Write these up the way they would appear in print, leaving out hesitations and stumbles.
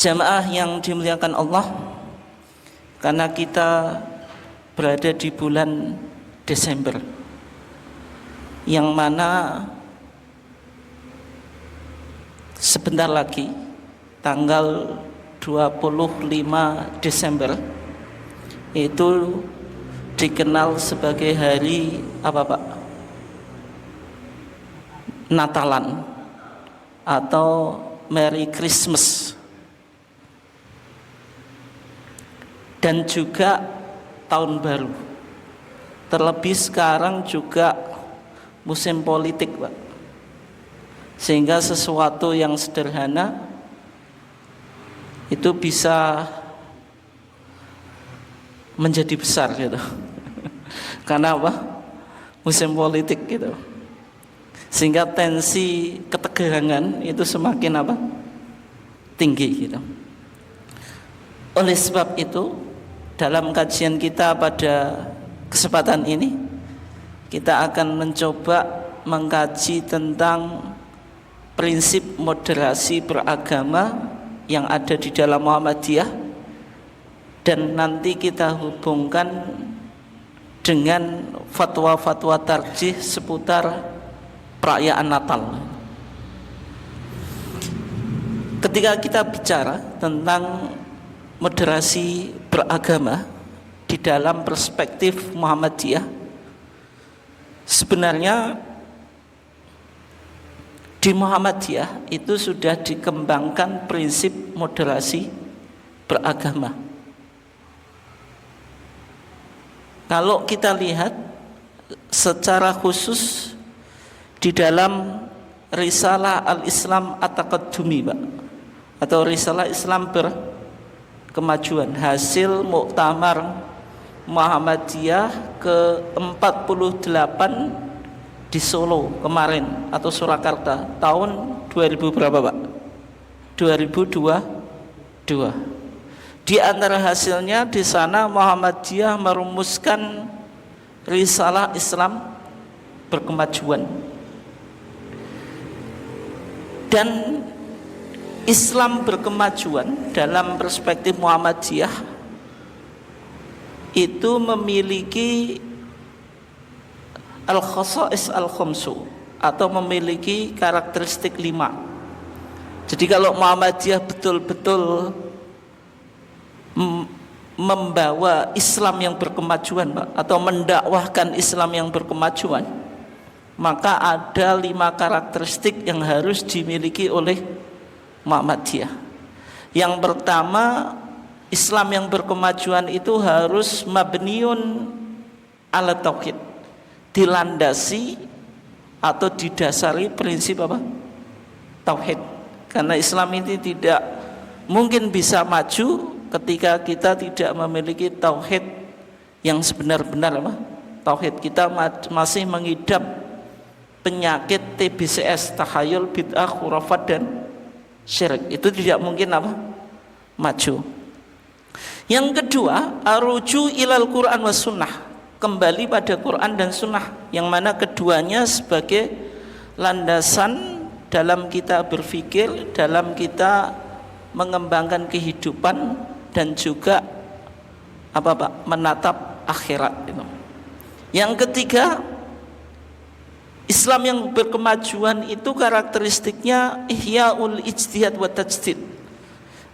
Jamaah yang dimuliakan Allah, karena kita berada di bulan Desember yang mana sebentar lagi tanggal 25 Desember itu dikenal sebagai hari apa Pak? Natalan atau Merry Christmas, dan juga tahun baru. Terlebih sekarang juga musim politik Pak, sehingga sesuatu yang sederhana itu bisa menjadi besar gitu. Karena apa? Musim politik gitu, sehingga tensi ketegangan itu semakin apa? Tinggi gitu. Oleh sebab itu, dalam kajian kita pada kesempatan ini, kita akan mencoba mengkaji tentang prinsip moderasi beragama yang ada di dalam Muhammadiyah, dan nanti kita hubungkan dengan fatwa-fatwa tarjih seputar perayaan Natal. Ketika kita bicara tentang moderasi beragama di dalam perspektif Muhammadiyah, sebenarnya di Muhammadiyah itu sudah dikembangkan prinsip moderasi beragama. Kalau kita lihat secara khusus di dalam Risalah Al-Islam At-Taqaddumi Pak, atau Risalah Islam Berkemajuan, hasil Muktamar Muhammadiyah ke-48 di Solo kemarin atau Surakarta tahun 2000 berapa Pak? 2022. Di antara hasilnya di sana Muhammadiyah merumuskan Risalah Islam Berkemajuan, dan Islam berkemajuan dalam perspektif Muhammadiyah itu memiliki al-khasa'is al-khamsu, atau memiliki karakteristik 5. Jadi kalau Muhammadiyah betul-betul membawa Islam yang berkemajuan Pak, atau mendakwahkan Islam yang berkemajuan, maka ada 5 karakteristik yang harus dimiliki oleh Muhammadiyah. Yang pertama, Islam yang berkemajuan itu harus mabniun ala tauhid, dilandasi atau didasari prinsip apa? Tauhid. Karena Islam ini tidak mungkin bisa maju ketika kita tidak memiliki tauhid yang sebenar-benar apa? Tauhid. Kita masih mengidap penyakit TBCS, tahayul, bid'ah, khurafat dan syirik. Itu tidak mungkin apa? Maju. Yang kedua, aruju ilal Quran was sunnah, kembali pada Quran dan sunnah, yang mana keduanya sebagai landasan dalam kita berpikir, dalam kita mengembangkan kehidupan, dan juga apa Pak? Menatap akhirat itu. Yang ketiga, Islam yang berkemajuan itu karakteristiknya ihya'ul ijtihad wa tajdid,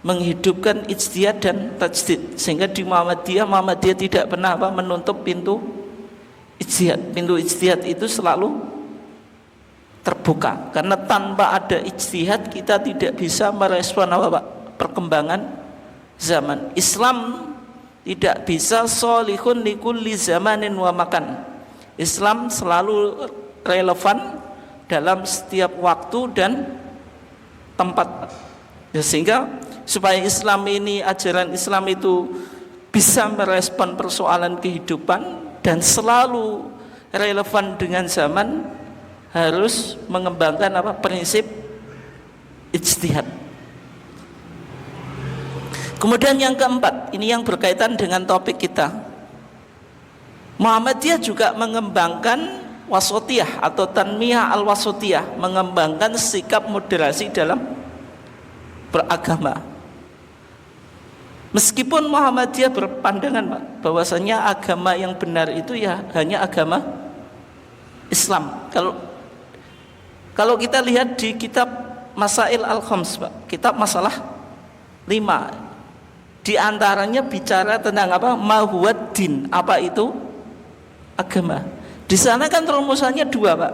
menghidupkan ijtihad dan tajdid, sehingga di Muhammadiyah tidak pernah apa? Menutup pintu ijtihad. Pintu ijtihad itu selalu terbuka, karena tanpa ada ijtihad kita tidak bisa merespon apa Pak? Perkembangan zaman. Islam tidak bisa sholihun likulli zamanin wa makan. Islam selalu relevan dalam setiap waktu dan tempat. Ya, sehingga supaya Islam ini, ajaran Islam itu bisa merespon persoalan kehidupan dan selalu relevan dengan zaman, harus mengembangkan apa? Prinsip ijtihad. Kemudian yang keempat, ini yang berkaitan dengan topik kita. Muhammadiyah juga mengembangkan wasatiyah atau tanmiyah al-wasatiyah, mengembangkan sikap moderasi dalam beragama. Meskipun Muhammadiyah berpandangan Pak, bahwasanya agama yang benar itu ya hanya agama Islam. Kalau kita lihat di kitab Masail Al-Khams Pak, kitab masalah 5, di antaranya bicara tentang apa? Mahuwaddin, apa itu agama. Di sana kan rumusannya 2 Pak.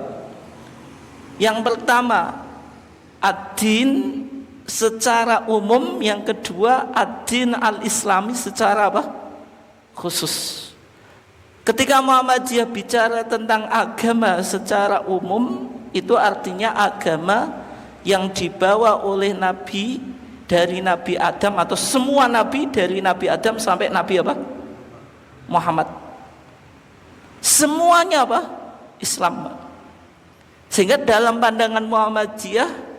Yang pertama ad-din secara umum, yang kedua ad-din al-islami secara apa? Khusus. Ketika Muhammadiyah bicara tentang agama secara umum, itu artinya agama yang dibawa oleh Nabi dari Nabi Adam, atau semua Nabi dari Nabi Adam sampai Nabi apa? Muhammad. Semuanya apa? Islam. Sehingga dalam pandangan Muhammadiyah,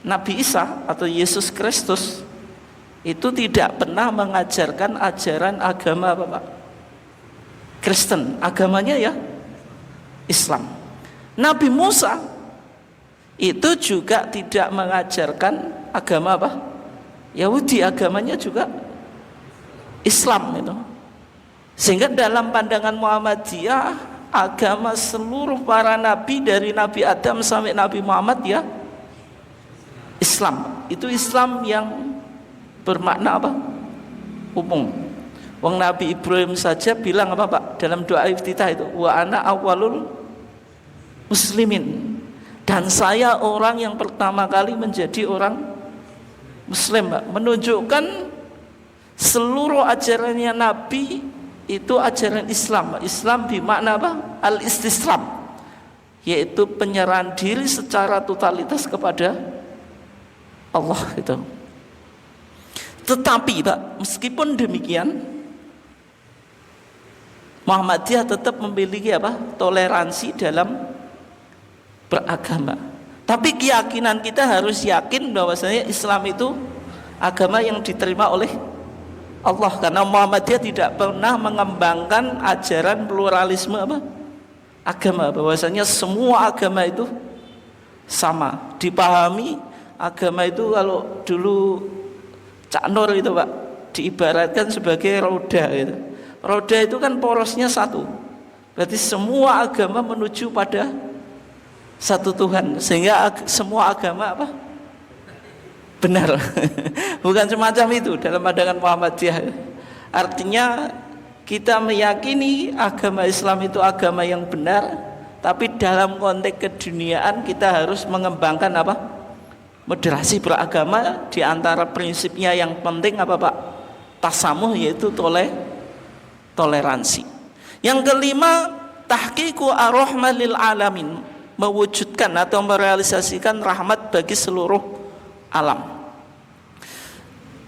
Nabi Isa atau Yesus Kristus itu tidak pernah mengajarkan ajaran agama apa Pak? Kristen. Agamanya ya Islam. Nabi Musa itu juga tidak mengajarkan agama apa? Yahudi. Agamanya juga Islam itu. Sehingga dalam pandangan Muhammadiyah, agama seluruh para nabi dari Nabi Adam sampai Nabi Muhammad ya Islam. Itu Islam yang bermakna apa? Umum. Wong Nabi Ibrahim saja bilang apa Pak? Dalam doa iftitah itu, wa ana awwalul muslimin. Dan saya orang yang pertama kali menjadi orang Muslim Pak. Menunjukkan seluruh ajarannya Nabi itu ajaran Islam. Islam bermakna apa? Al-istislam, yaitu penyerahan diri secara totalitas kepada Allah itu. Tetapi Pak, meskipun demikian, Muhammadiyah tetap memiliki apa? Toleransi dalam beragama. Tapi keyakinan kita harus yakin bahwasanya Islam itu agama yang diterima oleh Allah, karena Muhammadiyah tidak pernah mengembangkan ajaran pluralisme apa? Agama, bahwasanya semua agama itu sama, dipahami. Agama itu kalau dulu Cak Nur itu Pak, diibaratkan sebagai roda gitu. Roda itu kan porosnya satu, berarti semua agama menuju pada satu Tuhan, sehingga semua agama apa? Benar. Bukan semacam itu dalam pandangan Muhammadiyah. Artinya kita meyakini agama Islam itu agama yang benar, tapi dalam konteks keduniaan kita harus mengembangkan apa? Moderasi beragama. Di antara prinsipnya yang penting apa Pak? Tasamuh, yaitu toleransi. Yang kelima, tahqiqu ar-rahmah lil alamin, mewujudkan atau merealisasikan rahmat bagi seluruh alam.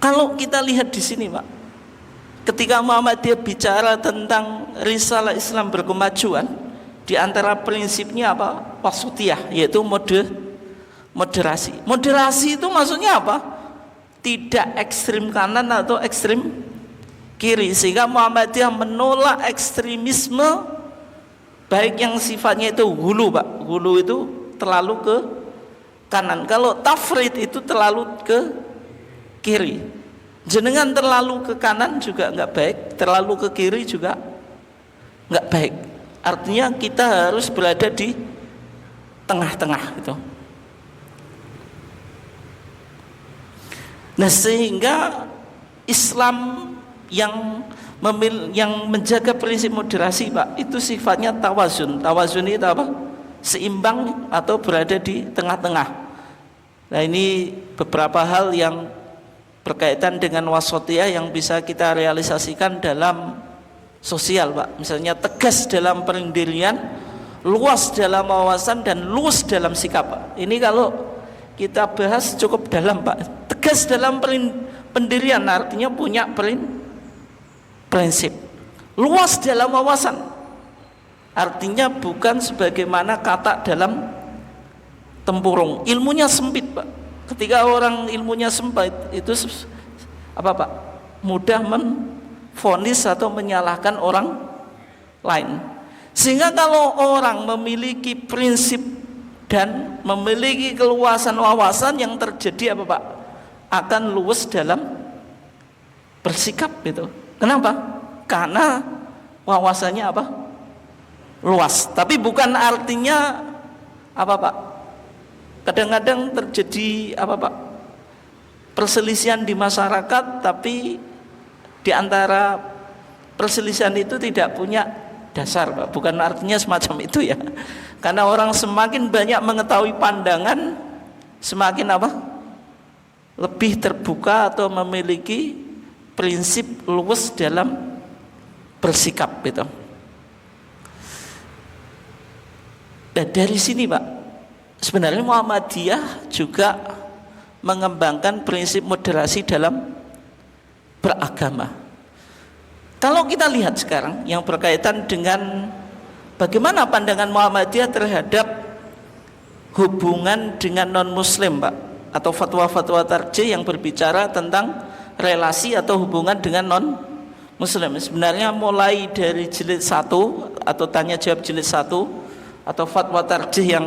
Kalau kita lihat di sini Pak, ketika Muhammadiyah bicara tentang risalah Islam berkemajuan, di antara prinsipnya apa? Wasutiyah, yaitu moderasi. Moderasi itu maksudnya apa? Tidak ekstrim kanan atau ekstrim kiri, sehingga Muhammadiyah menolak ekstremisme, baik yang sifatnya itu hulu Pak. Hulu itu terlalu ke kanan. Kalau tafrid itu terlalu ke kiri. Jenengan terlalu ke kanan juga enggak baik, terlalu ke kiri juga enggak baik. Artinya kita harus berada di tengah-tengah gitu. Nah, sehingga Islam yang menjaga prinsip moderasi Pak, itu sifatnya tawazun. Tawazun itu apa? Seimbang atau berada di tengah-tengah. Nah, ini beberapa hal yang berkaitan dengan wasatiyah yang bisa kita realisasikan dalam sosial Pak. Misalnya tegas dalam pendirian, luas dalam wawasan, dan luas dalam sikap Pak. Ini kalau kita bahas cukup dalam Pak. Tegas dalam pendirian artinya punya prinsip. Luas dalam wawasan artinya bukan sebagaimana kata dalam tempurung. Ilmunya sempit Pak. Ketika orang ilmunya sempit itu apa Pak? Mudah memvonis atau menyalahkan orang lain. Sehingga kalau orang memiliki prinsip dan memiliki keluasan wawasan, yang terjadi apa Pak? Akan luwes dalam bersikap itu. Kenapa? Karena wawasannya apa? Luas. Tapi bukan artinya apa Pak? Kadang-kadang terjadi apa Pak? Perselisihan di masyarakat, tapi di antara perselisihan itu tidak punya dasar Pak. Bukan artinya semacam itu ya. Karena orang semakin banyak mengetahui pandangan, semakin apa? Lebih terbuka atau memiliki prinsip luwes dalam bersikap gitu. Dan dari sini Pak, sebenarnya Muhammadiyah juga mengembangkan prinsip moderasi dalam beragama. Kalau kita lihat sekarang yang berkaitan dengan bagaimana pandangan Muhammadiyah terhadap hubungan dengan non-muslim Pak, atau fatwa-fatwa tarjih yang berbicara tentang relasi atau hubungan dengan non-muslim. Sebenarnya mulai dari jilid 1 atau tanya jawab jilid 1 atau fatwa tarjih yang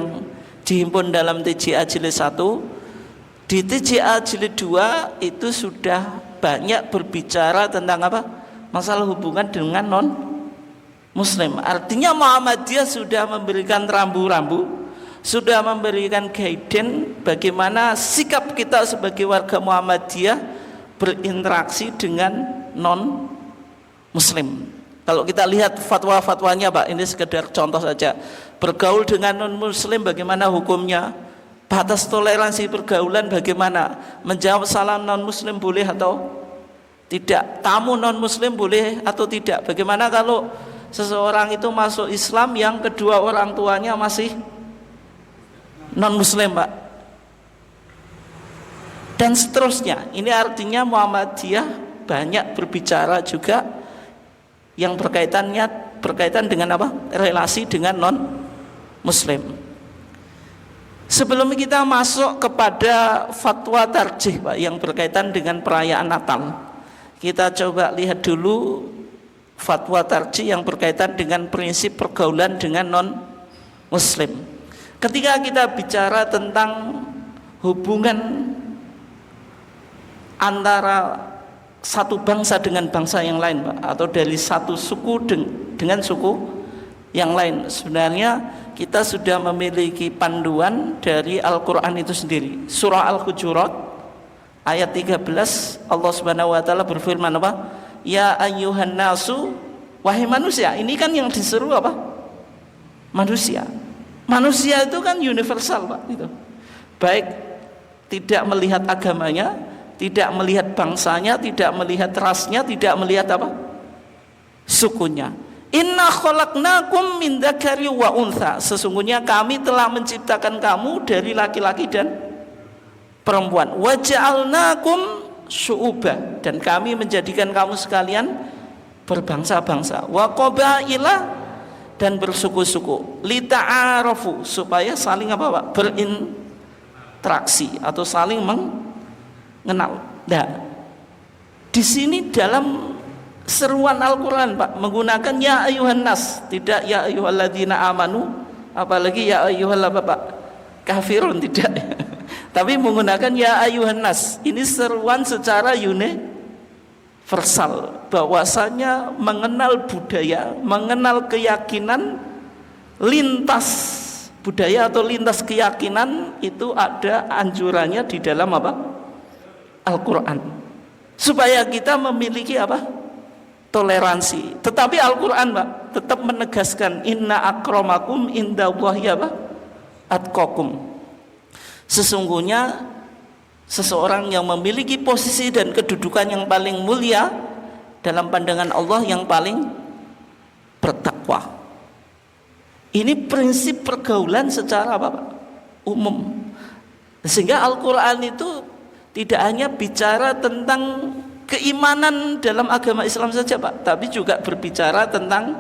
dihimpun dalam TJA jilid 1, di TJA jilid 2 itu sudah banyak berbicara tentang apa? Masalah hubungan dengan non-muslim. Artinya Muhammadiyah sudah memberikan rambu-rambu, sudah memberikan guidance bagaimana sikap kita sebagai warga Muhammadiyah berinteraksi dengan non-muslim. Kalau kita lihat fatwa-fatwanya Pak, ini sekedar contoh saja. Bergaul dengan non-muslim bagaimana hukumnya? Batas toleransi pergaulan bagaimana? Menjawab salam non-muslim boleh atau tidak? Tamu non-muslim boleh atau tidak? Bagaimana kalau seseorang itu masuk Islam yang kedua orang tuanya masih non-muslim Pak? Dan seterusnya. Ini artinya Muhammadiyah banyak berbicara juga yang berkaitan dengan apa? Relasi dengan non-muslim. Sebelum kita masuk kepada fatwa tarjih Pak yang berkaitan dengan perayaan Natal, kita coba lihat dulu fatwa tarjih yang berkaitan dengan prinsip pergaulan dengan non-muslim. Ketika kita bicara tentang hubungan antara satu bangsa dengan bangsa yang lain Pak, atau dari satu suku dengan suku yang lain, sebenarnya kita sudah memiliki panduan dari Al-Quran itu sendiri. Surah Al-Hujurat ayat 13, Allah Subhanahu wa taala berfirman apa? Ya ayyuhan nasu, wahai manusia. Ini kan yang diseru apa? Manusia. Manusia itu kan universal Pak, gitu. Baik tidak melihat agamanya, tidak melihat bangsanya, tidak melihat rasnya, tidak melihat apa? Sukunya. Inna khalaqnakum min dzakari wa untha. Sesungguhnya kami telah menciptakan kamu dari laki-laki dan perempuan. Wa ja'alnakum syu'uba, dan kami menjadikan kamu sekalian berbangsa-bangsa. Wa qabaila, dan bersuku-suku. Lita'arafu, supaya saling apa Pak? Berinteraksi atau saling mengenal. Nah, di sini dalam seruan Al-Quran Pak menggunakan ya ayuhan nas, tidak ya ayyuhalladzina amanu, apalagi ya ayyuhal Pak kafirun, tidak. Tapi menggunakan ya ayuhan nas. Ini seruan secara universal, bahwasanya mengenal budaya, mengenal keyakinan, lintas budaya atau lintas keyakinan itu ada anjurannya di dalam apa? Al-Quran, supaya kita memiliki apa? Toleransi. Tetapi Al-Quran Pak tetap menegaskan inna akramakum indallahi apa? Atqakum. Sesungguhnya seseorang yang memiliki posisi dan kedudukan yang paling mulia dalam pandangan Allah yang paling bertakwa. Ini prinsip pergaulan secara apa Pak? Umum. Sehingga Al-Quran itu tidak hanya bicara tentang keimanan dalam agama Islam saja Pak, tapi juga berbicara tentang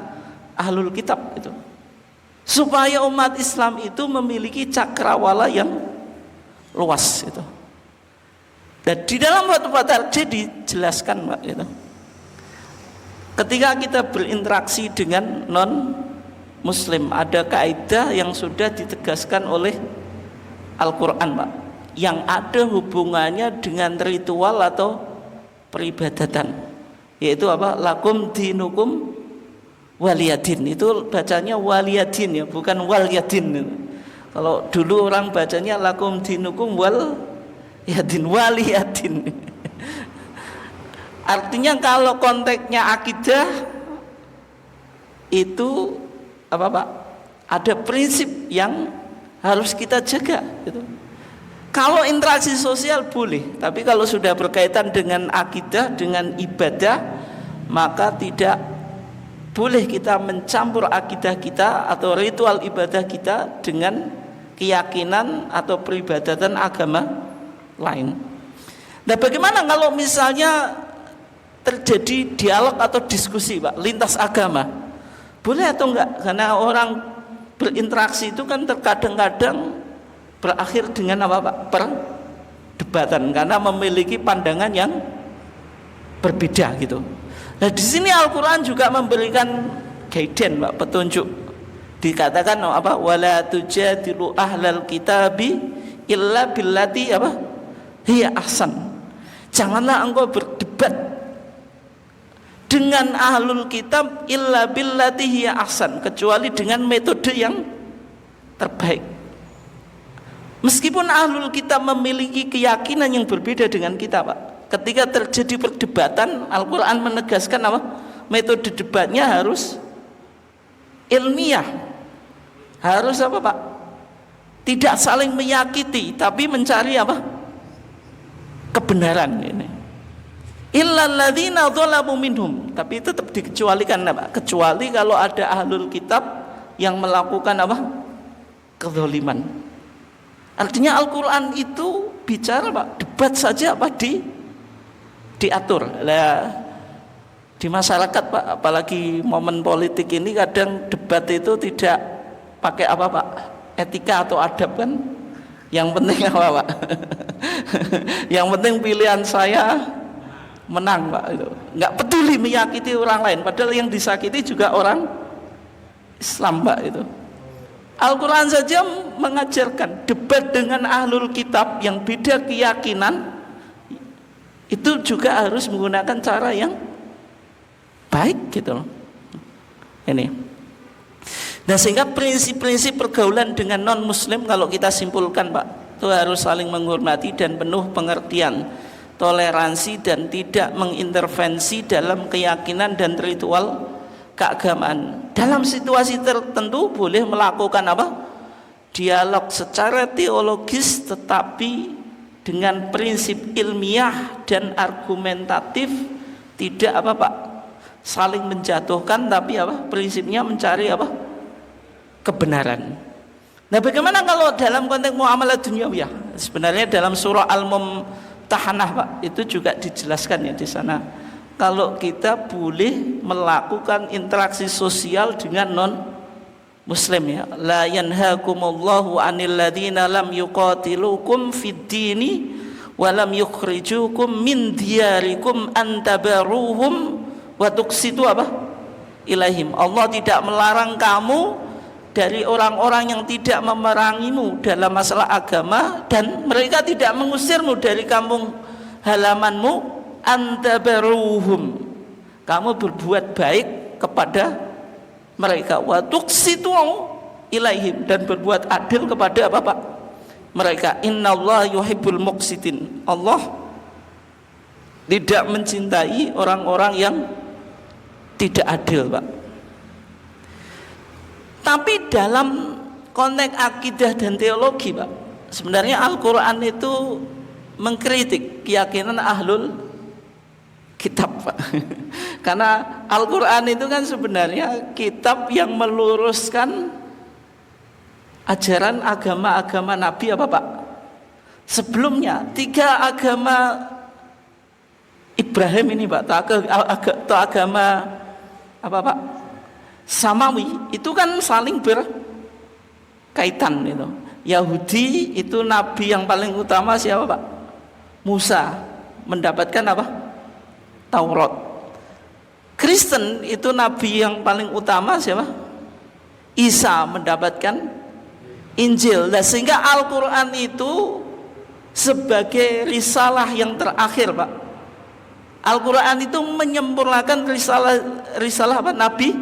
ahlul kitab itu, supaya umat Islam itu memiliki cakrawala yang luas itu. Dan di dalam fatwa tarjih dijelaskan Pak itu, ketika kita berinteraksi dengan non muslim ada kaidah yang sudah ditegaskan oleh Al-Quran Pak, yang ada hubungannya dengan ritual atau peribadatan. yaitu apa? Lakum dinukum waliyadin. Itu bacanya waliyadin ya, bukan walyadin. Kalau dulu orang bacanya lakum dinukum waliyadin, waliyadin. Artinya kalau konteksnya akidah itu apa Pak? Ada prinsip yang harus kita jaga gitu. Kalau interaksi sosial boleh, tapi kalau sudah berkaitan dengan akidah, dengan ibadah, maka tidak boleh kita mencampur akidah kita atau ritual ibadah kita dengan keyakinan atau peribadatan agama lain. Nah, bagaimana kalau misalnya terjadi dialog atau diskusi Pak, lintas agama? Boleh atau enggak? Karena orang berinteraksi itu kan terkadang-kadang berakhir dengan apa Pak? Perdebatan karena memiliki pandangan yang berbeda gitu. Nah, di sini Al-Qur'an juga memberikan guidance Pak, petunjuk. Dikatakan apa? Wala tujadilu ahlal kitabi illa billati apa? Hiya ahsan. Janganlah engkau berdebat dengan ahlul kitab illa billati hiya ahsan, kecuali dengan metode yang terbaik. Meskipun ahlul kitab memiliki keyakinan yang berbeda dengan kita Pak, ketika terjadi perdebatan, Al-Quran menegaskan apa? Metode debatnya harus ilmiah, harus apa Pak? Tidak saling menyakiti, tapi mencari apa? Kebenaran ini. Illal ladzina dzalamu minhum, tapi tetap dikecualikan apa? Kecuali kalau ada ahlul kitab yang melakukan apa? Kezaliman. Artinya Al-Quran itu bicara Pak, debat saja Pak diatur. Lah, di masyarakat Pak, apalagi momen politik ini kadang debat itu tidak pakai apa Pak? Etika atau adab kan? Yang penting apa Pak? Yang penting pilihan saya menang Pak itu. Enggak peduli menyakiti orang lain, padahal yang disakiti juga orang Islam Pak itu. Al-Quran saja mengajarkan debat dengan ahlul kitab yang beda keyakinan itu juga harus menggunakan cara yang baik gitu loh. Ini. Nah, sehingga prinsip-prinsip pergaulan dengan non muslim kalau kita simpulkan Pak, itu harus saling menghormati dan penuh pengertian, toleransi dan tidak mengintervensi dalam keyakinan dan ritual keagamaan. Dalam situasi tertentu boleh melakukan apa? Dialog secara teologis tetapi dengan prinsip ilmiah dan argumentatif, tidak apa Pak? Saling menjatuhkan, tapi apa? Prinsipnya mencari apa? Kebenaran. Nah, bagaimana kalau dalam konteks muamalah duniawiyah? Sebenarnya dalam surah Al-Mumtahanah Pak, itu juga dijelaskan ya di sana. Kalau kita boleh melakukan interaksi sosial dengan non muslim ya. La yanhaakumullahu 'anil ladzina lam yuqatilukum fid dini wa lam yukhrijukum min diyarikum an tabarruhum wa tuqsitu apa? Ilaihim. Allah tidak melarang kamu dari orang-orang yang tidak memerangimu dalam masalah agama, dan mereka tidak mengusirmu dari kampung halamanmu. Antabaruhum, kamu berbuat baik kepada mereka, wa tuqsitu ilaihim, dan berbuat adil kepada apa Pak? Mereka. Innallaha yuhibbul muqsitin. Allah tidak mencintai orang-orang yang tidak adil Pak. Tapi dalam konteks akidah dan teologi Pak, sebenarnya Al-Quran itu mengkritik keyakinan ahlul kitab Pak. Karena Al-Quran itu kan sebenarnya kitab yang meluruskan ajaran agama-agama Nabi apa Pak? Sebelumnya 3 agama Ibrahim ini Pak, atau agama apa Pak? Samawi itu kan saling berkaitan itu. Yahudi itu nabi yang paling utama siapa Pak? Musa, mendapatkan apa? Taurat. Kristen itu nabi yang paling utama siapa? Isa, mendapatkan Injil. Nah, sehingga Al-Quran itu sebagai risalah yang terakhir Pak, Al-Quran itu menyempurnakan risalah apa? Nabi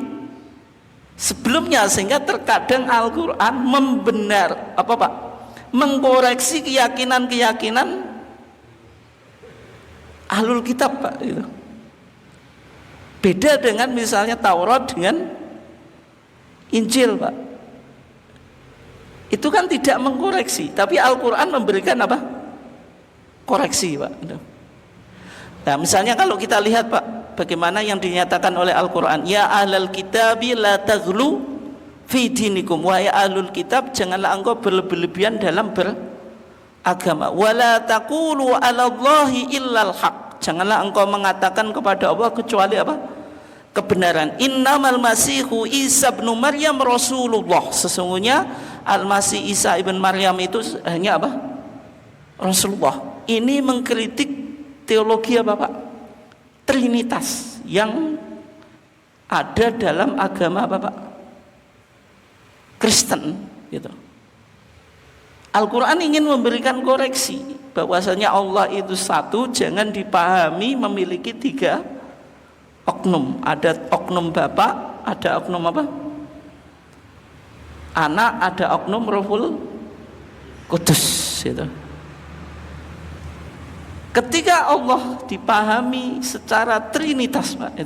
sebelumnya, sehingga terkadang Al-Quran mengkoreksi keyakinan ahlul kitab, Pak, gitu. Beda dengan misalnya Taurat dengan Injil, Pak. Itu kan tidak mengkoreksi, tapi Al-Quran memberikan apa? Koreksi, Pak. Nah, misalnya kalau kita lihat, Pak, bagaimana yang dinyatakan oleh Al-Quran, ya ahlal kitabi la taghlu fi dinikum, wahai ahlul kitab, janganlah engkau berlebihan dalam beragama, wala taqulu 'ala Allahi illal haq, janganlah engkau mengatakan kepada Allah kecuali apa? Kebenaran. Innamal masihu Isa bin Maryam Rasulullah, sesungguhnya Al-Masih Isa ibn Maryam itu hanya apa? Rasulullah. Ini mengkritik teologi apa, Pak? Trinitas yang ada dalam agama apa, Pak? Kristen, gitu. Al-Quran ingin memberikan koreksi bahwasanya Allah itu satu, jangan dipahami memiliki tiga oknum. Ada oknum Bapa, ada oknum apa? Anak, ada oknum Rohul Kudus, gitu. Ketika Allah dipahami secara trinitas, Pak,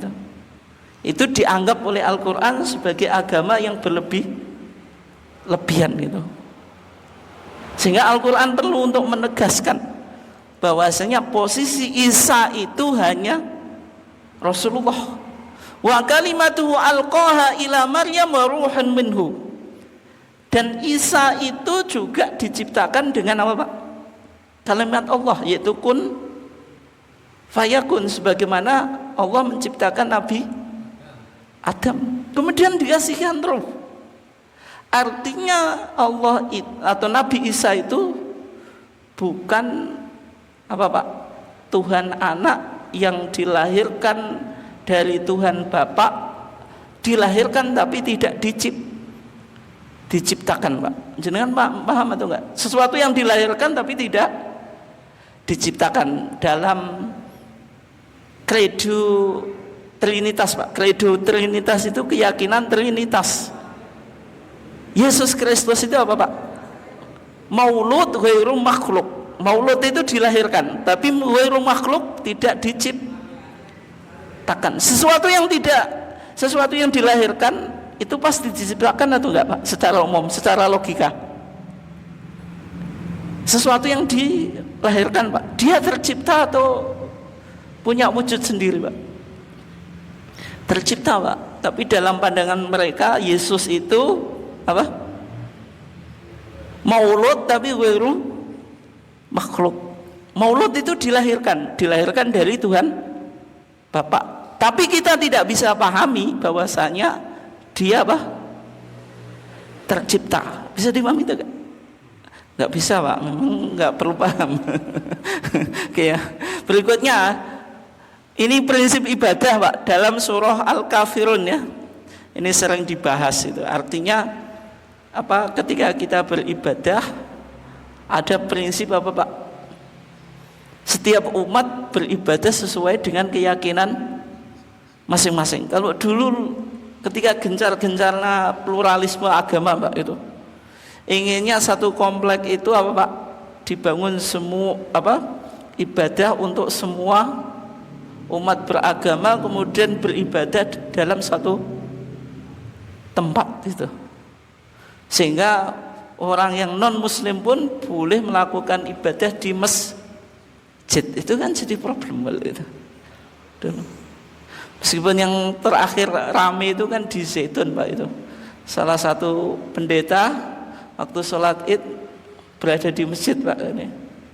itu dianggap oleh Al-Quran sebagai agama yang berlebihan, gitu. Sehingga Al-Quran perlu untuk menegaskan bahwasanya posisi Isa itu hanya Rasulullah. Wa kalimatuhu alqaha ila Maryam wa ruhun minhu. Dan Isa itu juga diciptakan dengan apa, Pak? Kalimat Allah, yaitu kun fayakun, sebagaimana Allah menciptakan Nabi Adam, kemudian dikasihkan ruh. Artinya Allah atau Nabi Isa itu bukan apa, Pak? Tuhan anak yang dilahirkan dari Tuhan Bapa, dilahirkan tapi tidak diciptakan, Pak. Jenengan paham atau enggak? Sesuatu yang dilahirkan tapi tidak diciptakan. Dalam kredo Trinitas, Pak. Kredo Trinitas itu keyakinan Trinitas. Yesus Kristus itu apa, Pak? Maulud ghairu makhluk. Maulud itu dilahirkan, tapi ghairu makhluk, tidak diciptakan. Sesuatu yang dilahirkan itu pasti diciptakan atau enggak, Pak? Secara umum, secara logika. Sesuatu yang dilahirkan, Pak, dia tercipta atau punya wujud sendiri, Pak? Tercipta, Pak. Tapi dalam pandangan mereka Yesus itu apa? Maulud tapi ghairu makhluk. Maulud itu dilahirkan dari Tuhan Bapa. Tapi kita tidak bisa pahami bahwasanya dia apa? Tercipta. Bisa dipahami itu enggak? Enggak bisa, Pak. Memang enggak perlu paham. Oke ya. Berikutnya, ini prinsip ibadah, Pak, dalam surah Al-Kafirun, ya. Ini sering dibahas itu. Artinya apa? Ketika kita beribadah ada prinsip apa, Pak? Setiap umat beribadah sesuai dengan keyakinan masing-masing. Kalau dulu ketika gencar-gencarnya pluralisme agama, Pak, itu inginnya satu komplek itu apa, Pak? Dibangun semua apa? Ibadah untuk semua umat beragama, kemudian beribadah dalam satu tempat itu. Sehingga orang yang non muslim pun boleh melakukan ibadah di masjid. Itu kan jadi problem itu. Meskipun yang terakhir rame itu kan di Zaitun, Pak, itu. Salah satu pendeta waktu sholat Id berada di masjid, Pak, ini.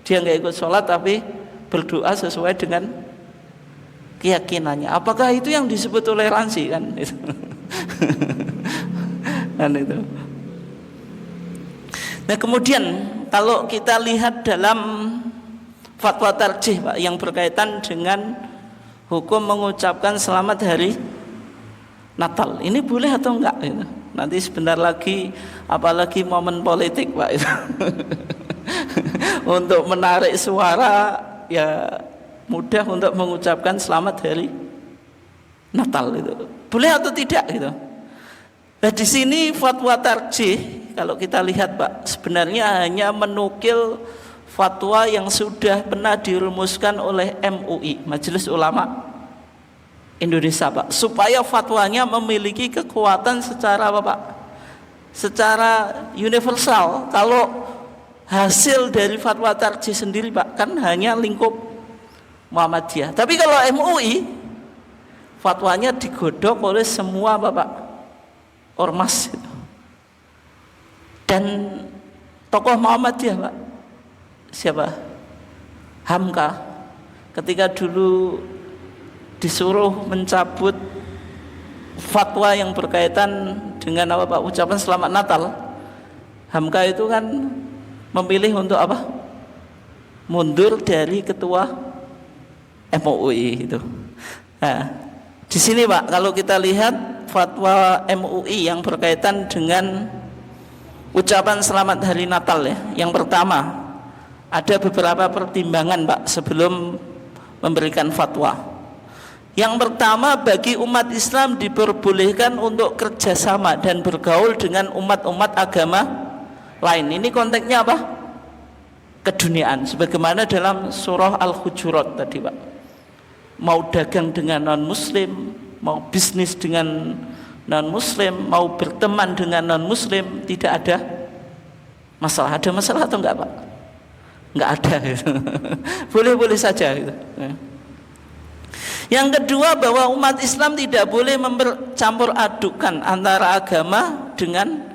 Dia nggak ikut sholat tapi berdoa sesuai dengan keyakinannya. Apakah itu yang disebut toleransi, kan? Itu. Dan itu. Nah, kemudian kalau kita lihat dalam fatwa tarjih, Pak, yang berkaitan dengan hukum mengucapkan selamat hari Natal, ini boleh atau enggak? Gitu. Nanti sebentar lagi, apalagi momen politik, Pak, itu. Untuk menarik suara, ya mudah untuk mengucapkan selamat hari Natal itu. Boleh atau tidak gitu. Nah di sini fatwa tarjih kalau kita lihat Pak, sebenarnya hanya menukil fatwa yang sudah pernah dirumuskan oleh MUI, Majelis Ulama Indonesia Pak, supaya fatwanya memiliki kekuatan secara apa Pak? Secara universal. Kalau hasil dari fatwa tarjih sendiri Pak, kan hanya lingkup Muhammadiyah. Tapi kalau MUI, fatwanya digodok oleh semua Bapak ormas dan tokoh Muhammadiyah Pak. Siapa? Hamka ketika dulu disuruh mencabut fatwa yang berkaitan dengan apa Pak, ucapan selamat Natal, Hamka itu kan memilih untuk apa? Mundur dari ketua MUI itu. Nah, di sini Pak, kalau kita lihat fatwa MUI yang berkaitan dengan ucapan selamat hari Natal ya. Yang pertama, ada beberapa pertimbangan Pak sebelum memberikan fatwa. Yang pertama, bagi umat Islam diperbolehkan untuk kerjasama dan bergaul dengan umat-umat agama lain. Ini konteksnya apa? Keduniaan, sebagaimana dalam surah Al-Hujurat tadi Pak. Mau dagang dengan non-muslim, mau bisnis dengan non-muslim, mau berteman dengan non-muslim, tidak ada masalah. Ada masalah atau enggak Pak? Enggak ada gitu. Boleh-boleh saja gitu. Yang kedua, bahwa umat Islam tidak boleh mempercampur adukan antara agama dengan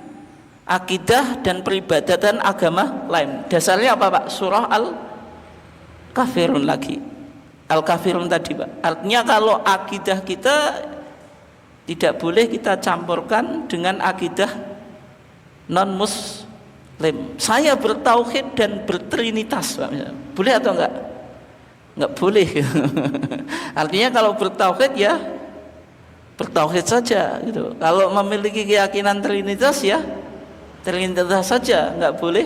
akidah dan peribadatan agama lain. Dasarnya apa Pak? Surah Al-Kafirun lagi. Al-Kafirun tadi Pak. Artinya kalau akidah kita tidak boleh kita campurkan dengan akidah non-muslim. Saya bertauhid dan bertrinitas Pak. Boleh atau enggak? Enggak boleh. Artinya kalau bertauhid ya bertauhid saja gitu. Kalau memiliki keyakinan trinitas ya trinitas saja, enggak boleh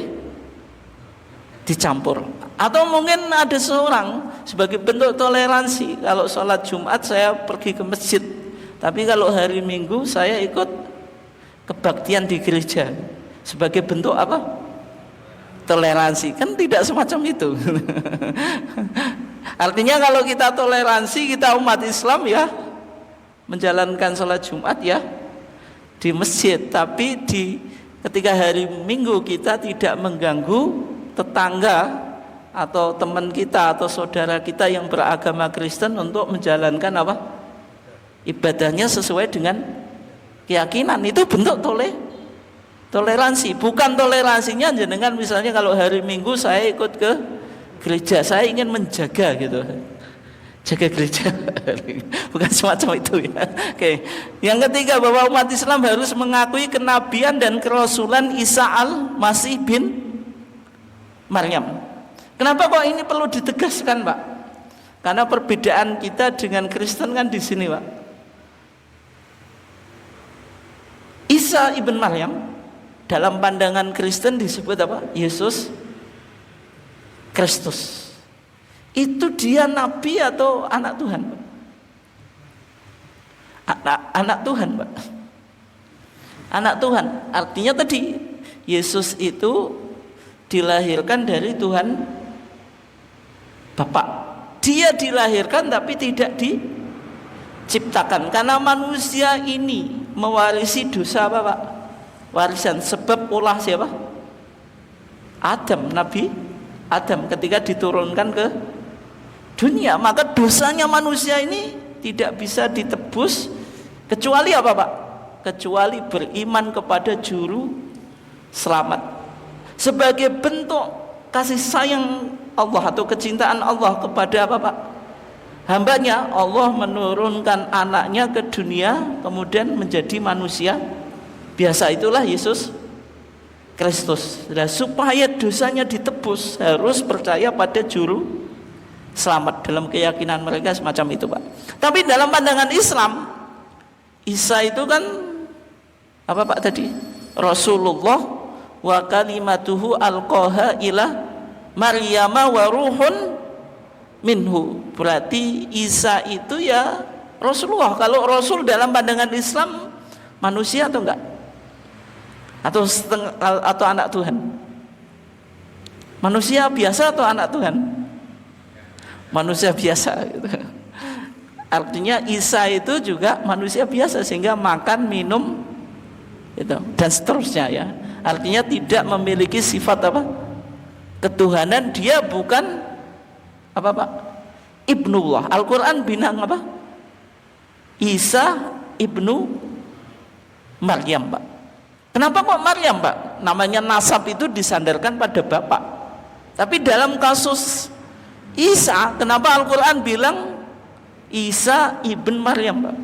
dicampur. Atau mungkin ada seorang sebagai bentuk toleransi, kalau sholat Jumat saya pergi ke masjid, tapi kalau hari Minggu saya ikut kebaktian di gereja. Sebagai bentuk apa? Toleransi. Kan tidak semacam itu. Artinya kalau kita toleransi, kita umat Islam ya menjalankan sholat Jumat ya di masjid, tapi ketika hari Minggu kita tidak mengganggu tetangga atau teman kita atau saudara kita yang beragama Kristen untuk menjalankan apa? Ibadahnya sesuai dengan keyakinan. Itu bentuk toleransi. Bukan toleransinya dengan misalnya kalau hari Minggu saya ikut ke gereja, saya ingin menjaga gitu, jaga gereja. Bukan semacam itu ya. Oke. Yang ketiga, bahwa umat Islam harus mengakui kenabian dan kerasulan Isa al-Masih bin Maryam. Kenapa kok ini perlu ditegaskan Pak? Karena perbedaan kita dengan Kristen kan di sini Pak. Isa ibn Maryam dalam pandangan Kristen disebut apa? Yesus Kristus. Itu dia nabi atau anak Tuhan Pak? Anak Tuhan Pak. Anak Tuhan. Artinya tadi Yesus itu dilahirkan dari Tuhan Bapa. Dia dilahirkan tapi tidak diciptakan. Karena manusia ini mewarisi dosa apa Pak? Warisan. Sebab ulah siapa? Adam, Nabi Adam ketika diturunkan ke dunia. Maka dosanya manusia ini tidak bisa ditebus kecuali apa Pak? Kecuali beriman kepada juru selamat. Sebagai bentuk kasih sayang Allah atau kecintaan Allah kepada apa Pak? Hambanya, Allah menurunkan anaknya ke dunia kemudian menjadi manusia biasa, itulah Yesus Kristus. Dan supaya dosanya ditebus harus percaya pada juru selamat. Dalam keyakinan mereka semacam itu Pak. Tapi dalam pandangan Islam, Isa itu kan apa Pak tadi? Rasulullah wa kalimatuhu alqaha ila Maryama wa ruhun minhu. Berarti Isa itu ya Rasulullah. Kalau Rasul dalam pandangan Islam manusia atau enggak? Atau anak Tuhan? Manusia biasa atau anak Tuhan? Manusia biasa gitu. Artinya Isa itu juga manusia biasa, sehingga makan, minum itu dan seterusnya ya. Artinya tidak memiliki sifat apa? Ketuhanan. Dia bukan apa Pak? Ibnullah. Al-Qur'an bilang apa? Isa ibnu Maryam, Pak. Kenapa kok Maryam, Pak? Namanya nasab itu disandarkan pada bapak. Tapi dalam kasus Isa, kenapa Al-Qur'an bilang Isa ibn Maryam, Pak?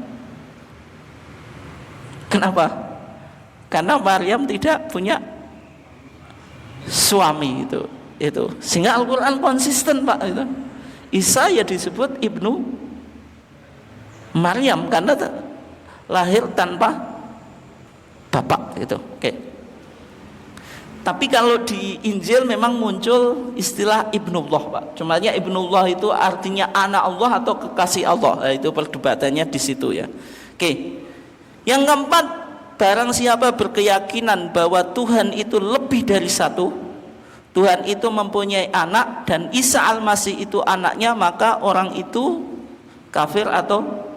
Kenapa? Karena Maryam tidak punya suami itu. Sehingga Al-Qur'an konsisten, Pak, itu. Isa ya disebut ibnu Maryam karena lahir tanpa bapak gitu. Oke. Tapi kalau di Injil memang muncul istilah Ibnullah, Pak. Cumanya Ibnullah itu artinya anak Allah atau kekasih Allah. Nah, itu perdebatannya di situ ya. Oke. Yang keempat, barang siapa berkeyakinan bahwa Tuhan itu lebih dari satu, Tuhan itu mempunyai anak dan Isa Al-Masih itu anaknya, maka orang itu kafir atau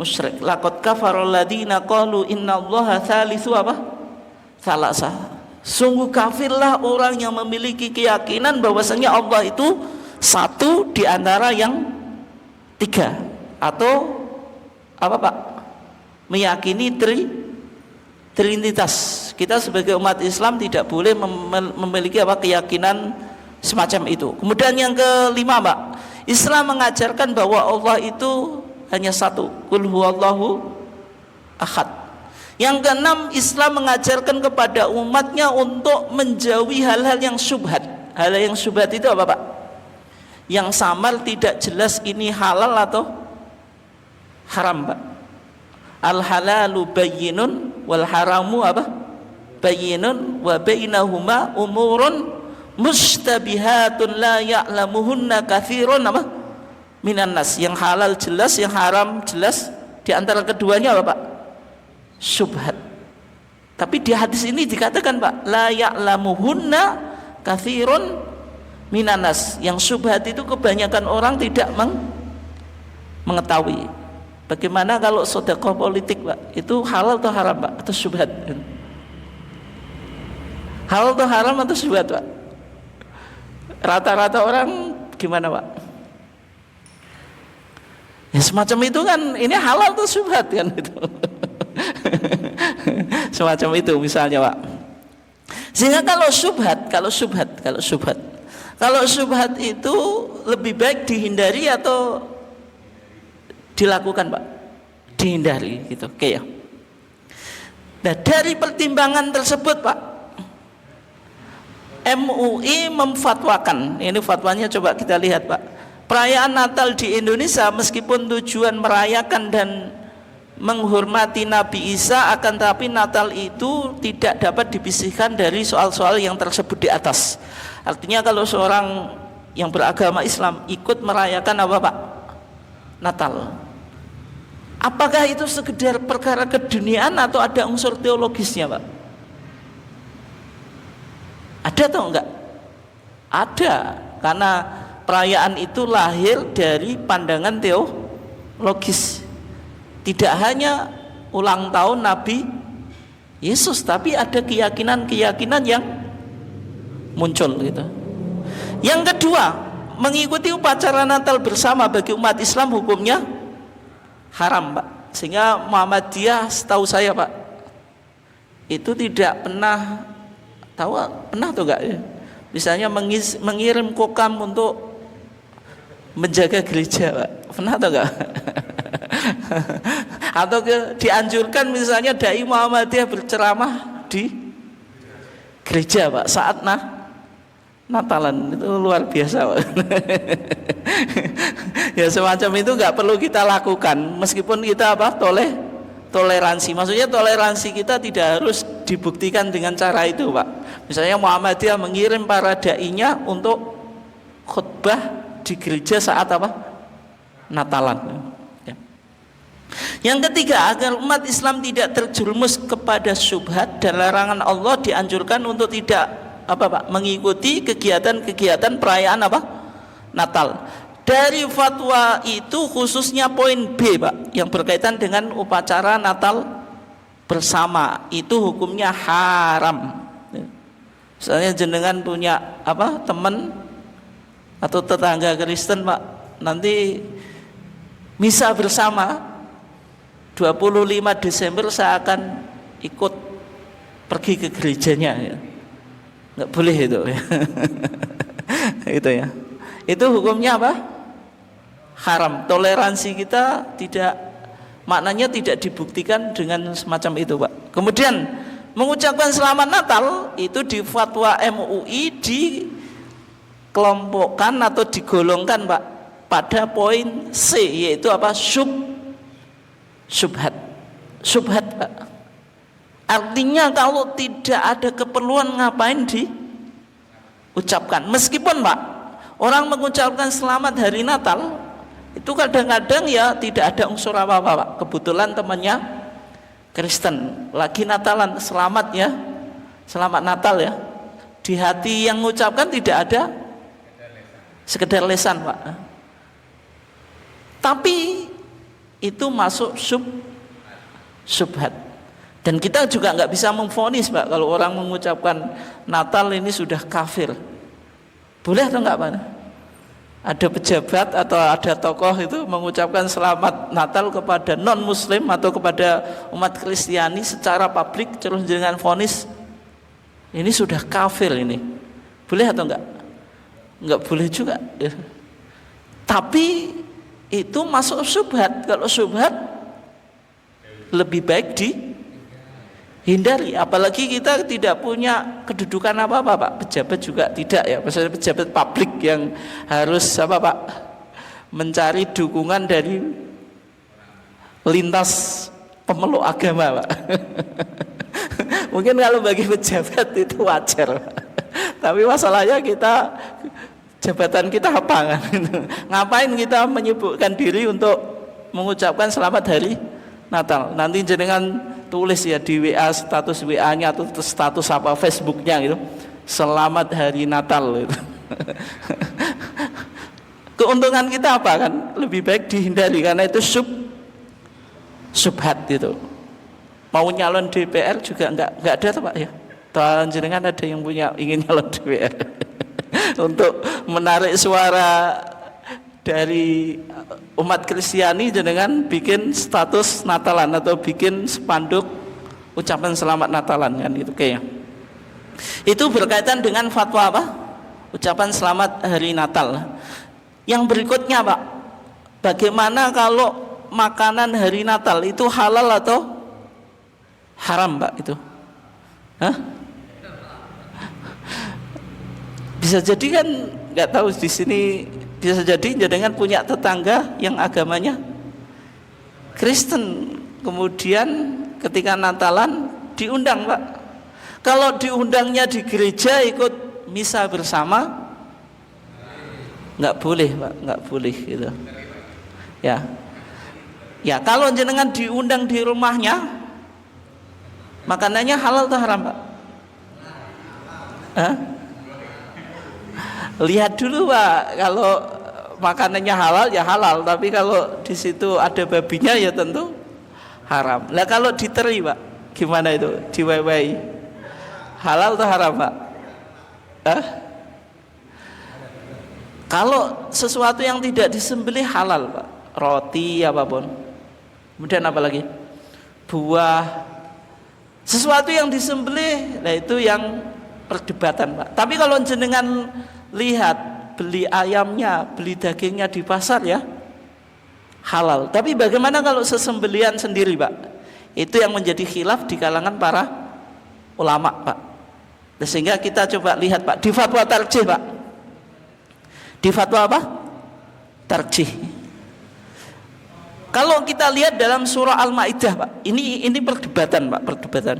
musyrik. Laqad kafarul ladzina qalu innallaha tsalitsu apa? Salasah. Sungguh kafirlah orang yang memiliki keyakinan bahwasanya Allah itu satu di antara yang tiga, atau apa Pak? Meyakini Trinitas. Kita sebagai umat Islam tidak boleh memiliki apa? Keyakinan semacam itu. Kemudian yang kelima, Pak, Islam mengajarkan bahwa Allah itu hanya satu. Qul huwallahu ahad. Yang keenam, Islam mengajarkan kepada umatnya untuk menjauhi hal-hal yang syubhat. Hal yang syubhat itu apa, Pak? Yang samar, tidak jelas ini halal atau haram, Pak. Al halalu bayyinun wal haramu apa? Bayyinun wa bainahuma umurun mustabihatun la ya'lamuhunna katsirun apa? Minan nas. Yang halal jelas, yang haram jelas. Di antara keduanya apa, Pak? Syubhat. Tapi di hadis ini dikatakan, Pak, la ya'lamuhunna katsirun minan nas. Yang syubhat itu kebanyakan orang tidak mengetahui. Bagaimana kalau sedekah politik, Pak? Itu halal atau haram, Pak? Atau syubhat? Halal atau haram atau syubhat, Pak? Rata-rata orang gimana, Pak? Ya semacam itu kan, ini halal atau syubhat kan itu. Semacam itu misalnya, Pak. Sehingga kalau syubhat itu lebih baik dihindari atau dilakukan, Pak? Dihindari gitu. Oke ya. Nah, dari pertimbangan tersebut, Pak, MUI memfatwakan, ini fatwanya coba kita lihat, Pak. Perayaan Natal di Indonesia meskipun tujuan merayakan dan menghormati Nabi Isa, akan tetapi Natal itu tidak dapat dipisahkan dari soal-soal yang tersebut di atas. Artinya kalau seorang yang beragama Islam ikut merayakan apa, Pak? Natal, apakah itu sekedar perkara keduniaan atau ada unsur teologisnya, Pak? Ada atau enggak? Ada, karena perayaan itu lahir dari pandangan teologis. Tidak hanya ulang tahun Nabi Yesus, tapi ada keyakinan-keyakinan yang muncul gitu. Yang kedua, mengikuti upacara Natal bersama bagi umat Islam hukumnya haram, Pak. Sehingga Muhammadiyah, setahu saya, Pak, itu tidak pernah atau enggak ya? Misalnya mengirim kokam untuk menjaga gereja, Pak. Pernah atau enggak? Atau dianjurkan misalnya dai Muhammadiyah berceramah di gereja, Pak, saat Natalan. Itu luar biasa, Pak. Ya semacam itu nggak perlu kita lakukan, meskipun kita apa? Toleransi. Maksudnya toleransi kita tidak harus dibuktikan dengan cara itu, Pak. Misalnya Muhammadiyah mengirim para dai-nya untuk khutbah di gereja saat apa? Natalan. Ya. Yang ketiga, agar umat Islam tidak terjerumus kepada syubhat dan larangan Allah, dianjurkan untuk tidak mengikuti kegiatan-kegiatan perayaan Natal. Dari fatwa itu khususnya poin B, Pak, yang berkaitan dengan upacara Natal bersama, itu hukumnya haram. Misalnya jenengan punya teman atau tetangga Kristen, Pak, nanti misa bersama 25 Desember saya akan ikut pergi ke gerejanya, ya. Nggak boleh itu, ya. Itu ya. Itu hukumnya haram. Toleransi kita maknanya tidak dibuktikan dengan semacam itu, Pak. Kemudian mengucapkan selamat Natal itu di fatwa MUI dikelompokkan atau digolongkan, Pak, pada poin C, yaitu syubhat, Pak. Artinya kalau tidak ada keperluan ngapain diucapkan. Meskipun, Pak, orang mengucapkan selamat hari Natal itu kadang-kadang ya tidak ada unsur apa-apa, Pak. Kebetulan temannya Kristen, lagi Natalan, selamat ya, selamat Natal ya. Di hati yang mengucapkan tidak ada, sekedar lesan, Pak. Tapi itu masuk syubhat. Dan kita juga nggak bisa memvonis, Pak, kalau orang mengucapkan Natal ini sudah kafir. Boleh atau enggak, Pak? Ada pejabat atau ada tokoh itu mengucapkan selamat Natal kepada non muslim atau kepada umat Kristiani secara publik, terus dengan vonis ini sudah kafir, ini boleh atau enggak? Enggak boleh juga, ya. Tapi itu masuk syubhat. Kalau syubhat lebih baik dihindari, apalagi kita tidak punya kedudukan apa-apa, Pak. Pejabat juga tidak, ya. Misalnya pejabat publik yang harus Pak, mencari dukungan dari lintas pemeluk agama, Pak. Mungkin kalau bagi pejabat itu wajar, Pak. Tapi masalahnya jabatan kita apa kan? Ngapain kita menyibukkan diri untuk mengucapkan selamat hari Natal? Nanti jenengan tulis ya di WA, status WA-nya atau status Facebooknya gitu, selamat hari Natal gitu. Keuntungan kita apa kan? Lebih baik dihindari karena itu syubhat itu. Mau nyalon DPR juga enggak ada tuh, Pak, ya. Tahun jenengan ada yang ingin nyalon DPR untuk menarik suara dari umat Kristiani, jenengan bikin status Natalan atau bikin spanduk ucapan selamat Natalan kan, itu kayaknya. Itu berkaitan dengan fatwa ucapan selamat hari Natal. Yang berikutnya, Pak, bagaimana kalau makanan hari Natal itu halal atau haram, Pak, itu? Bisa jadi kan, nggak tahu di sini. Bisa jadi jenengan punya tetangga yang agamanya Kristen, kemudian ketika Natalan diundang, Pak. Kalau diundangnya di gereja ikut misa bersama, nggak boleh, Pak, nggak boleh gitu. Ya, kalau jenengan diundang di rumahnya, makanannya halal atau haram, Pak? Lihat dulu, Pak. Kalau makanannya halal ya halal, tapi kalau di situ ada babinya ya tentu haram. Lah kalau diteri, Pak, gimana itu? Diwai-wai, halal atau haram, Pak? Kalau sesuatu yang tidak disembelih halal, Pak. Roti apapun. Kemudian apa lagi? Buah. Sesuatu yang disembelih, nah itu yang perdebatan, Pak. Tapi kalau jenengan lihat beli ayamnya, beli dagingnya di pasar ya halal. Tapi bagaimana kalau sesembelian sendiri, Pak? Itu yang menjadi khilaf di kalangan para ulama, Pak. Sehingga kita coba lihat, Pak, di fatwa tarjih, Pak. Di fatwa tarjih. Kalau kita lihat dalam surah Al-Maidah, Pak, ini perdebatan, Pak, perdebatan.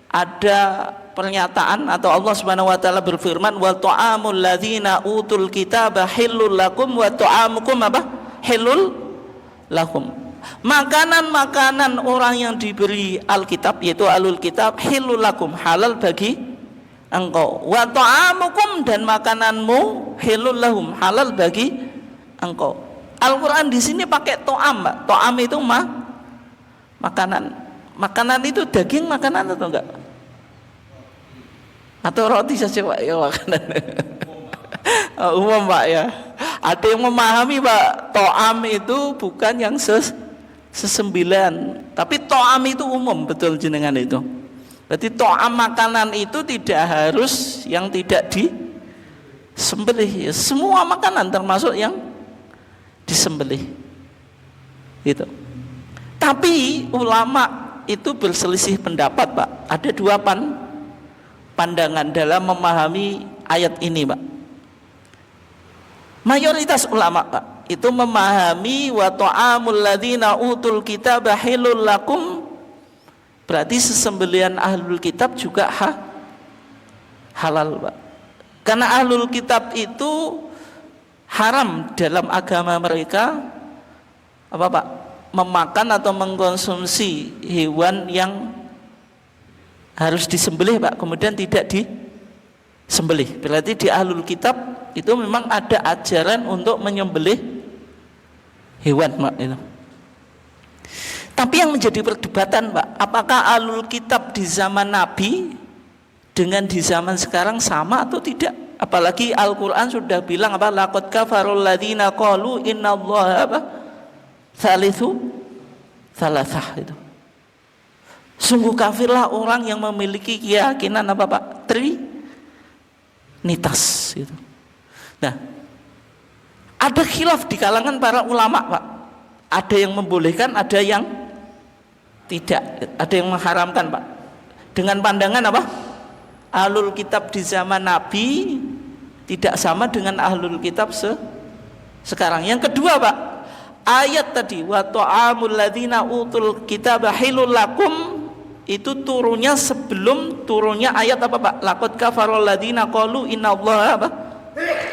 Ada pernyataan atau Allah Subhanahu wa taala berfirman wa ta'amul ladzina utul kitaba hillul lakum wa ta'amukum apa? Hillul lakum. Makanan-makanan orang yang diberi Alkitab yaitu alul kitab hillul lakum, halal bagi engkau. Wa ta'amukum, dan makananmu hillul lahum, halal bagi engkau. Al-Qur'an di sini pakai to'am, Mbak. To'am itu makanan. Makanan itu daging makanan atau enggak? Atau roti saja Pak ya makanan? Umum Pak ya. Ada yang memahami Pak, to'am itu bukan yang sesembilan, tapi to'am itu umum, betul jenengan itu. Berarti to'am makanan itu tidak harus yang tidak disembelih, ya, semua makanan termasuk yang disembelih gitu. Tapi ulama itu berselisih pendapat Pak. Ada dua pandangan dalam memahami ayat ini Pak. Mayoritas ulama Pak itu memahami wa ta'amul ladzina utul kitaba halul lakum, berarti sesembelihan ahlul kitab juga halal Pak. Karena ahlul kitab itu haram dalam agama mereka apa Pak? Memakan atau mengkonsumsi hewan yang harus disembelih Pak, kemudian tidak disembelih. Berarti di ahlul kitab itu memang ada ajaran untuk menyembelih hewan Pak itu. Tapi yang menjadi perdebatan Pak, apakah ahlul kitab di zaman Nabi dengan di zaman sekarang sama atau tidak? Apalagi Al-Qur'an sudah bilang apa? Laqad kafarul ladzina qalu innallaha apa? Salitsu salasah itu. Sungguh kafirlah orang yang memiliki keyakinan apa Pak? Trinitas itu. Nah, ada khilaf di kalangan para ulama Pak. Ada yang membolehkan, ada yang tidak, ada yang mengharamkan Pak. Dengan pandangan apa? Ahlul kitab di zaman Nabi tidak sama dengan ahlul kitab sekarang. Yang kedua Pak, ayat tadi wa ta'amul ladzina utul kitaba halul lakum itu turunnya sebelum turunnya ayat apa Pak? Laqad kafarul ladzina qalu innallaha apa?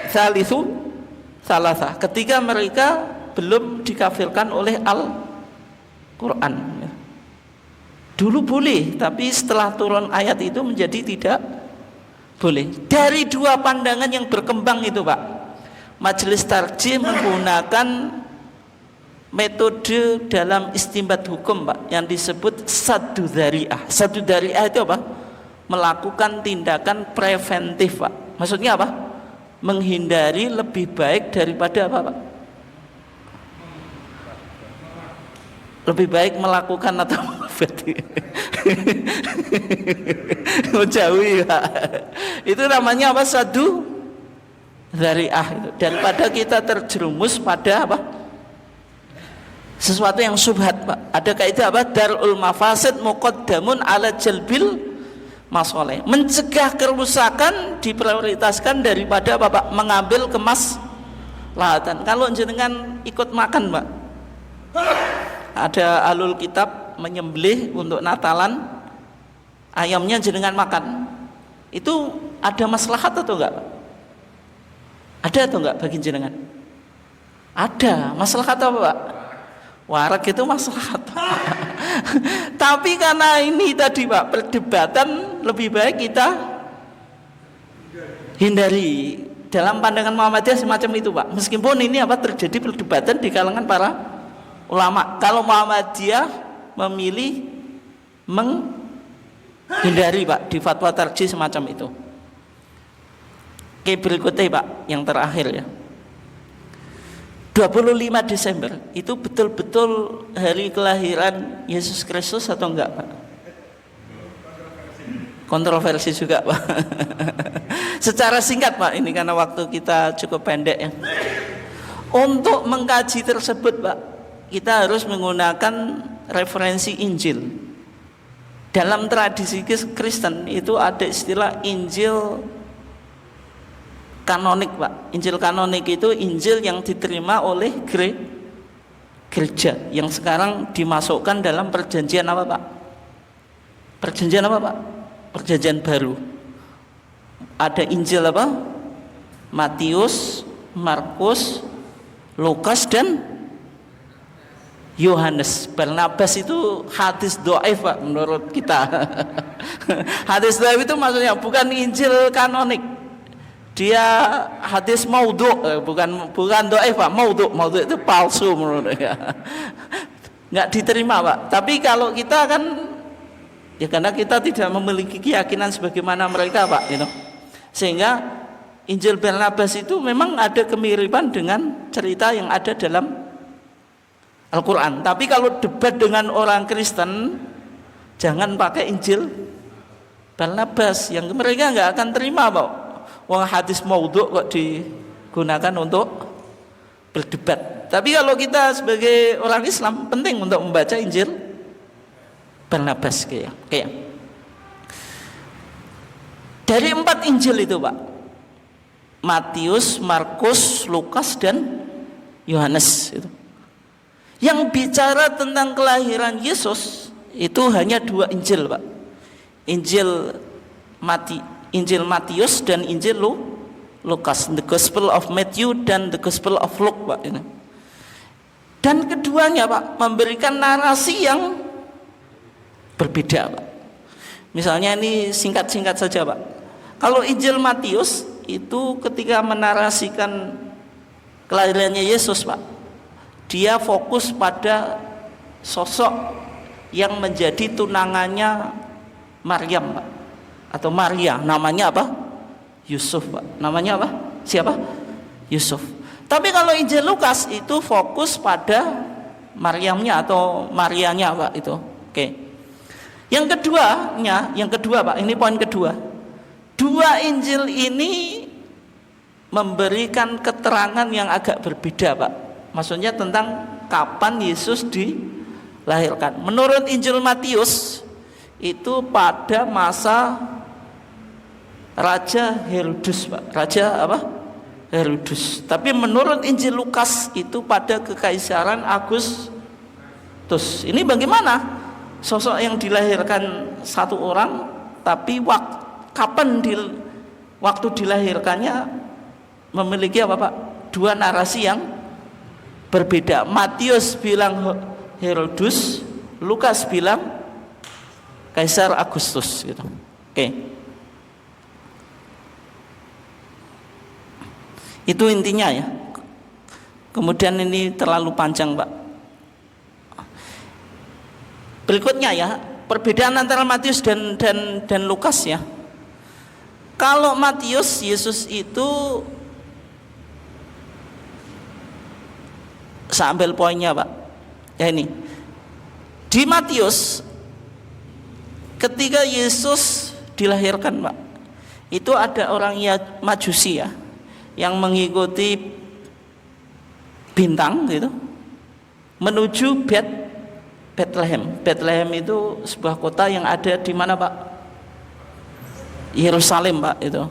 Salitsu salasah. Ketika mereka belum dikafirkan oleh Al-Qur'an. Dulu boleh, tapi setelah turun ayat itu menjadi tidak boleh. Dari dua pandangan yang berkembang itu Pak, Majelis Tarjih menggunakan metode dalam istinbat hukum Pak yang disebut saddu dzari'ah. Saddu dzari'ah itu apa? Melakukan tindakan preventif Pak. Maksudnya apa? Menghindari lebih baik daripada apa Pak? Lebih baik melakukan atau mengobati. Menjauhi Pak. Itu namanya apa? Saddu dzari'ah itu. Daripada kita terjerumus pada apa? Sesuatu yang syubhat Pak. Ada kaidah apa? Darul mafasid muqaddamun ala jalbil masoleh. Mencegah kerusakan diprioritaskan daripada apa Pak? Mengambil kemaslahatan. Kalau jenengan ikut makan Pak, ada ahlul kitab menyembelih untuk Natalan, ayamnya jenengan makan, itu ada maslahat atau enggak Pak? Ada atau enggak bagi jenengan? Ada. Maslahat apa Pak? Warak itu maslahat. Tapi karena ini tadi Pak, perdebatan lebih baik kita hindari. Dalam pandangan Muhammadiyah semacam itu Pak. Meskipun ini apa terjadi perdebatan di kalangan para ulama. Kalau Muhammadiyah memilih menghindari Pak di fatwa tarjih semacam itu. Oke, berikutnya Pak, yang terakhir ya. 25 Desember itu betul-betul hari kelahiran Yesus Kristus atau enggak Pak? Kontroversi juga Pak. Secara singkat Pak, ini karena waktu kita cukup pendek ya. Untuk mengkaji tersebut Pak, kita harus menggunakan referensi Injil. Dalam tradisi Kristen itu ada istilah Injil kanonik Pak. Injil kanonik itu Injil yang diterima oleh gereja yang sekarang dimasukkan dalam perjanjian apa Pak? Perjanjian apa Pak? Perjanjian Baru. Ada Injil apa? Matius, Markus, Lukas dan Yohanes. Barnabas itu hadis dhaif Pak menurut kita. Hadis dhaif itu maksudnya bukan Injil kanonik. Dia hadis maudhu, bukan dhaif Pak, maudhu itu palsu menurut saya. Enggak diterima Pak. Tapi kalau kita kan ya karena kita tidak memiliki keyakinan sebagaimana mereka Pak, gitu. Sehingga Injil Barnabas itu memang ada kemiripan dengan cerita yang ada dalam Al-Quran. Tapi kalau debat dengan orang Kristen, jangan pakai Injil Barnabas, yang mereka nggak akan terima Pak. Wah, hadis maudhu kok digunakan untuk berdebat. Tapi kalau kita sebagai orang Islam penting untuk membaca Injil Barnabas kayak. Dari 4 Injil itu Pak, Matius, Markus, Lukas dan Yohanes itu. Yang bicara tentang kelahiran Yesus itu hanya 2 Injil Pak. Injil Matius dan Injil Lukas, the Gospel of Matthew dan the Gospel of Luke Pak ini. Dan keduanya Pak memberikan narasi yang berbeda Pak. Misalnya ini singkat-singkat saja Pak. Kalau Injil Matius itu ketika menarasikan kelahirannya Yesus Pak, dia fokus pada sosok yang menjadi tunangannya Maryam Pak, atau Maria, namanya apa? Yusuf Pak. Namanya apa? Siapa? Yusuf. Tapi kalau Injil Lukas itu fokus pada Maryamnya atau Marianya Pak itu. Oke. Yang kedua Pak, ini poin kedua. 2 Injil ini memberikan keterangan yang agak berbeda Pak. Maksudnya tentang kapan Yesus dilahirkan. Menurut Injil Matius itu pada masa Raja Herodes Pak. Raja apa? Herodes. Tapi menurut Injil Lukas itu pada kekaisaran Agustus. Ini bagaimana? Sosok yang dilahirkan satu orang, tapi waktu dilahirkannya memiliki apa Pak? 2 narasi yang berbeda. Matius bilang Herodes, Lukas bilang Kaisar Agustus gitu. Oke. Itu intinya ya. Kemudian ini terlalu panjang Pak. Berikutnya ya, perbedaan antara Matius dan Lukas ya. Kalau Matius, Yesus itu, saya ambil poinnya Pak. Ya ini. Di Matius ketika Yesus dilahirkan Pak, itu ada orang Majusi ya, yang mengikuti bintang gitu, menuju Bethlehem. Bethlehem itu sebuah kota yang ada di mana Pak? Yerusalem Pak itu.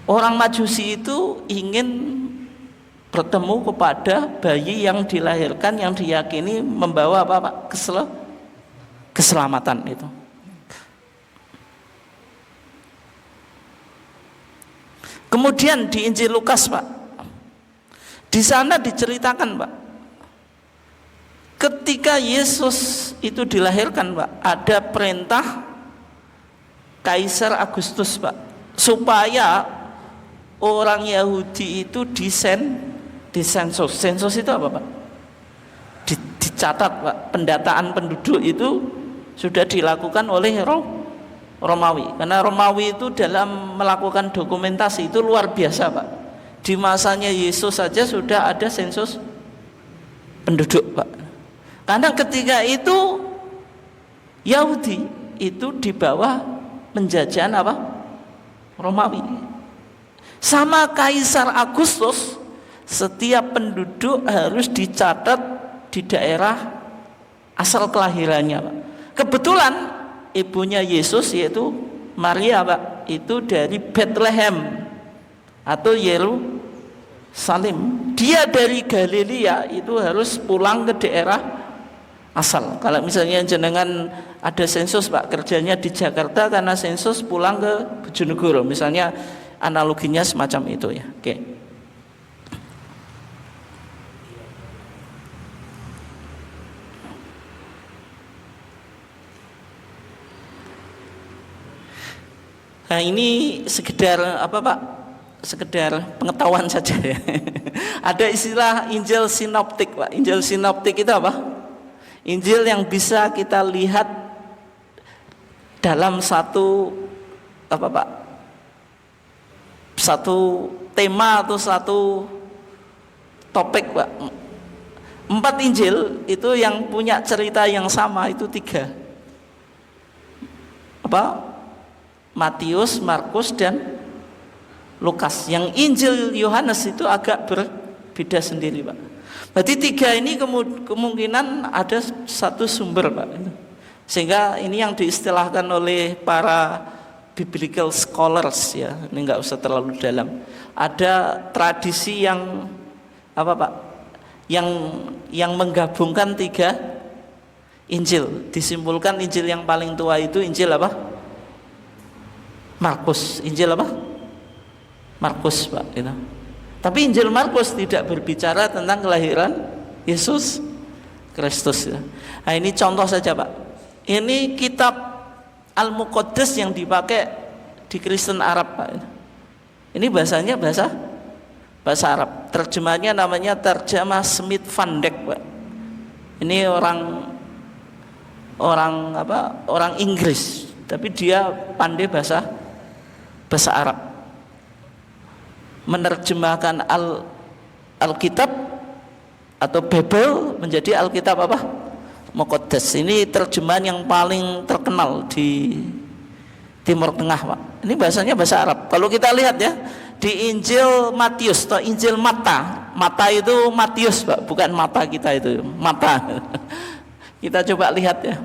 Orang Majusi itu ingin bertemu kepada bayi yang dilahirkan yang diyakini membawa apa Pak? Keselamatan itu. Kemudian di Injil Lukas Pak, di sana diceritakan Pak, ketika Yesus itu dilahirkan Pak, ada perintah Kaisar Agustus Pak, supaya orang Yahudi itu disensus. Sensus itu apa Pak? Dicatat Pak. Pendataan penduduk itu sudah dilakukan oleh Romawi. Karena Romawi itu dalam melakukan dokumentasi itu luar biasa Pak. Di masanya Yesus saja sudah ada sensus penduduk Pak. Karena ketika itu Yahudi itu di bawah penjajahan apa? Romawi. Sama Kaisar Agustus, setiap penduduk harus dicatat di daerah asal kelahirannya Pak. Kebetulan ibunya Yesus yaitu Maria Pak, itu dari Bethlehem atau Yerusalem. Dia dari Galilea itu harus pulang ke daerah asal. Kalau misalnya jenengan ada sensus Pak, kerjanya di Jakarta, karena sensus pulang ke Bojonegoro, misalnya analoginya semacam itu ya. Oke. Nah ini sekedar apa Pak? Sekedar pengetahuan saja ya. Ada istilah Injil sinoptik Pak. Injil sinoptik itu apa? Injil yang bisa kita lihat dalam satu apa Pak? Satu tema atau satu topik Pak. 4 Injil itu yang punya cerita yang sama itu 3. Apa? Matius, Markus dan Lukas. Yang Injil Yohanes itu agak berbeda sendiri Pak. Berarti 3 ini kemungkinan ada satu sumber Pak. Sehingga ini yang diistilahkan oleh para biblical scholars ya. Ini nggak usah terlalu dalam. Ada tradisi yang apa Pak? Yang menggabungkan 3 Injil. Disimpulkan Injil yang paling tua itu Injil apa? Markus. Injil apa? Markus Pak gitu. Tapi Injil Markus tidak berbicara tentang kelahiran Yesus Kristus ya. Nah ini contoh saja Pak. Ini kitab Al-Muqaddas yang dipakai di Kristen Arab Pak. Ini bahasanya bahasa Arab. Terjemahnya namanya Terjemah Smith Van Dyck Pak. Ini orang Inggris, tapi dia pandai bahasa Arab. Menerjemahkan Alkitab atau Bible menjadi Alkitab apa? Muqaddas. Ini terjemahan yang paling terkenal di Timur Tengah Pak. Ini bahasanya bahasa Arab. Kalau kita lihat ya di Injil Matius atau Injil Mata itu Matius Pak, bukan mata kita itu, mata. Kita coba lihat ya.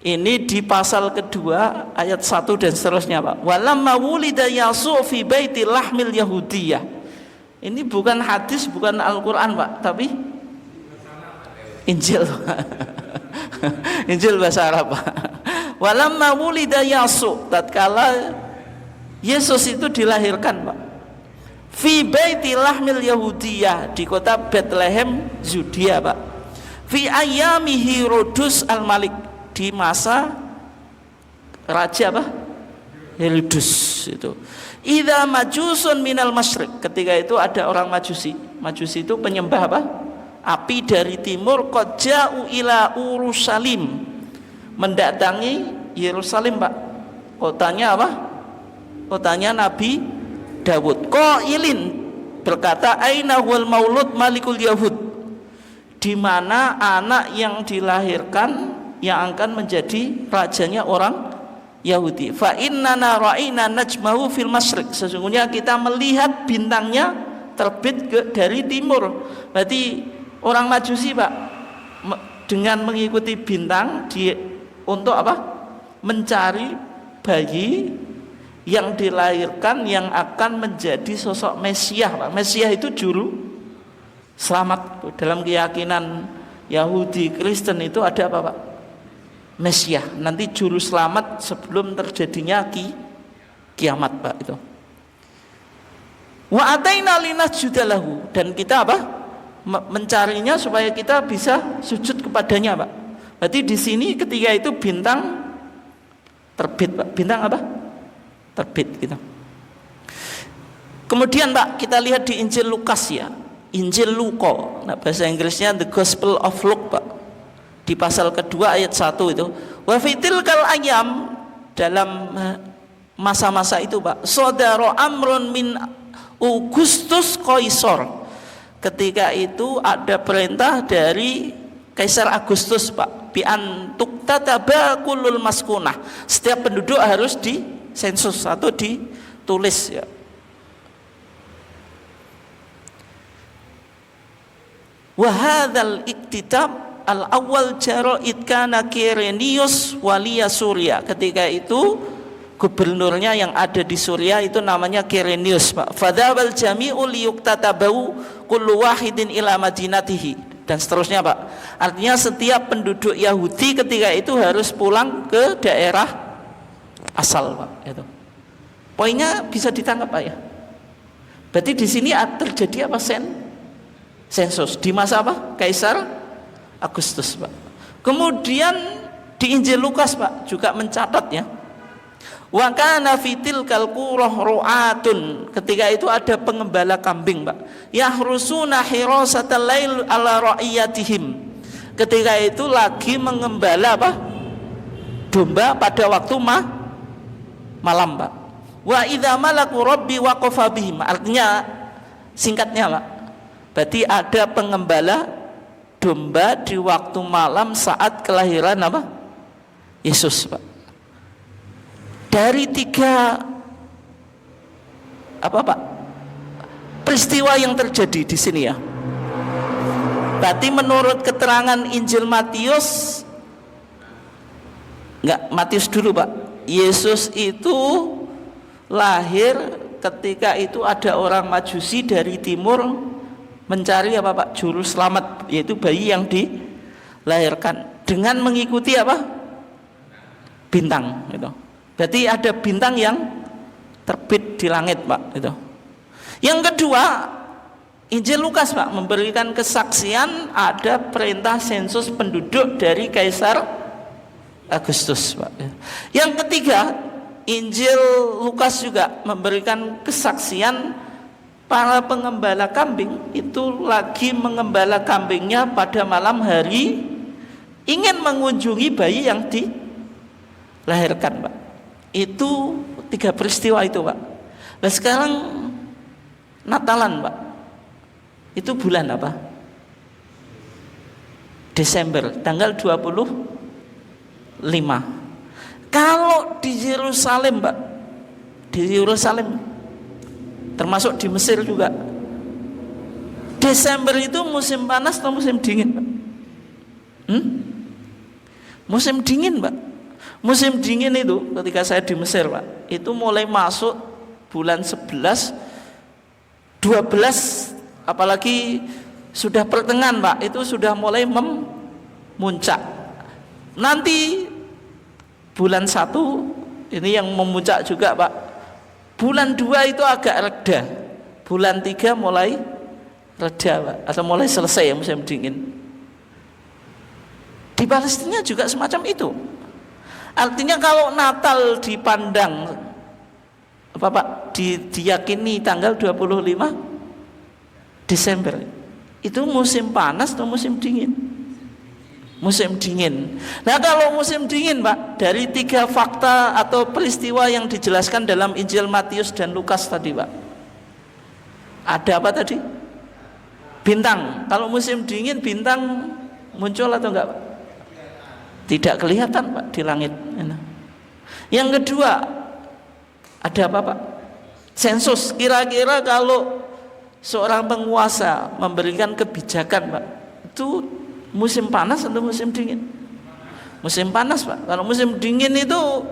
Ini di pasal kedua ayat 1 dan seterusnya Pak. Walamma wulida Yasu fi baiti lahmil Yahudiyah. Ini bukan hadis, bukan Al-Qur'an Pak, tapi Injil. Injil bahasa Arab Pak. Walamma wulida Yasu, tatkala Yesus itu dilahirkan Pak. Fi baiti lahmil Yahudiyah, di kota Bethlehem Yudea Pak. Fi ayami Herodes al-Malik, di masa raja apa? Herodes itu. Idza majusun minal masyriq, ketika itu ada orang Majusi. Majusi itu penyembah apa? Api dari timur. Qad ja'u ila Urusalim, mendatangi Yerusalem Pak. Kotanya apa? Kotanya Nabi Daud. Qailin, berkata aina huwal maulud malikul Yahud, di mana anak yang dilahirkan yang akan menjadi rajanya orang Yahudi. Fa innana ra'ina najmahu fil masyriq, sesungguhnya kita melihat bintangnya terbit dari timur. Berarti orang Majusi Pak dengan mengikuti bintang untuk apa? Mencari bayi yang dilahirkan yang akan menjadi sosok Mesias Pak. Mesias itu juru selamat. Dalam keyakinan Yahudi Kristen itu ada apa Pak? Mesias, nanti juru selamat sebelum terjadinya kiamat Pak itu. Wa ataina linasjudalahu, dan kita apa? Mencarinya supaya kita bisa sujud kepadanya Pak. Berarti di sini ketika itu bintang terbit Pak. Bintang apa? Terbit gitu. Kemudian Pak kita lihat di Injil Lukas ya. Injil Luka. Nah, bahasa Inggrisnya The Gospel of Luke Pak. Di pasal kedua ayat 1 itu, wa fitil kal ayam, dalam masa-masa itu Pak, sodaro amrun min Augustus Kaisar, ketika itu ada perintah dari Kaisar Agustus Pak, bi antuk tataba kulul maskunah, setiap penduduk harus disensus atau ditulis ya. Wa hadzal iktitab al-awwal jara'id kana Quirinius waliya Suria, ketika itu gubernurnya yang ada di Suria itu namanya Quirinius Pak. Fadzabal jami'u liyuktatabau kullu wahidin ila madinatihi, dan seterusnya Pak. Artinya setiap penduduk Yahudi ketika itu harus pulang ke daerah asal Pak. Itu. Poinnya bisa ditangkap Pak ya. Berarti di sini terjadi apa sensus di masa apa? Kaisar Agustus Pak. Kemudian di Injil Lukas Pak juga mencatat ya. Wa kana fitil kalqurah ru'atun, ketika itu ada pengembala kambing Pak, yahrusuna hirasatal lail ala ra'iyatihim, ketika itu lagi mengembala apa? Domba pada waktu malam Pak. Wa idza malaku rabbi waqafa bihim, artinya singkatnya Pak, berarti ada pengembala domba di waktu malam saat kelahiran apa? Yesus Pak. Dari 3 apa Pak? Peristiwa yang terjadi di sini ya. Berarti menurut keterangan Injil Matius, Matius dulu Pak. Yesus itu lahir ketika itu ada orang Majusi dari timur mencari apa Pak? Juru selamat, yaitu bayi yang dilahirkan dengan mengikuti apa? Bintang gitu. Berarti ada bintang yang terbit di langit Pak itu. Yang kedua, Injil Lukas Pak memberikan kesaksian ada perintah sensus penduduk dari Kaisar Agustus Pak. Yang ketiga, Injil Lukas juga memberikan kesaksian para pengembala kambing itu lagi mengembala kambingnya pada malam hari, ingin mengunjungi bayi yang dilahirkan Pak. Itu 3 peristiwa itu Pak. Nah sekarang Natalan Pak, itu bulan apa? Desember, tanggal 25. Kalau di Yerusalem Pak, di Yerusalem termasuk di Mesir juga, Desember itu musim panas atau musim dingin Pak? Musim dingin Pak. Musim dingin itu ketika saya di Mesir Pak, itu mulai masuk bulan 11, 12, apalagi sudah pertengahan Pak, itu sudah mulai memuncak. Nanti bulan 1 ini yang memuncak juga Pak. Bulan 2 itu agak reda. Bulan 3 mulai reda Pak, atau mulai selesai ya musim dingin. Di Palestina juga semacam itu. Artinya kalau Natal dipandang apa Pak, diyakini tanggal 25 Desember, itu musim panas atau musim dingin? Musim dingin. Nah kalau musim dingin Pak, dari 3 fakta atau peristiwa yang dijelaskan dalam Injil Matius dan Lukas tadi Pak, ada apa tadi? Bintang. Kalau musim dingin bintang muncul atau enggak Pak? Tidak kelihatan Pak di langit. Yang kedua, ada apa Pak? Sensus. Kira-kira kalau seorang penguasa memberikan kebijakan Pak, itu musim panas atau musim dingin? Musim panas Pak. Kalau musim dingin itu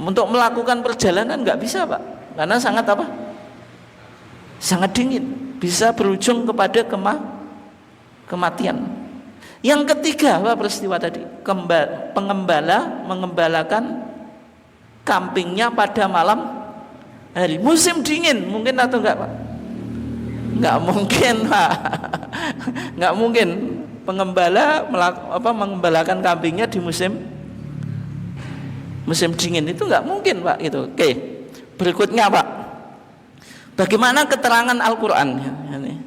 untuk melakukan perjalanan nggak bisa Pak, karena sangat apa? Sangat dingin, bisa berujung kepada kematian. Yang ketiga apa peristiwa tadi? Pengembala mengembalakan kambingnya pada malam hari. Musim dingin mungkin atau enggak Pak? Enggak mungkin Pak. Enggak mungkin pengembala mengembalakan kambingnya di musim dingin, itu enggak mungkin Pak itu. Oke. Berikutnya Pak, bagaimana keterangan Al-Quran ini?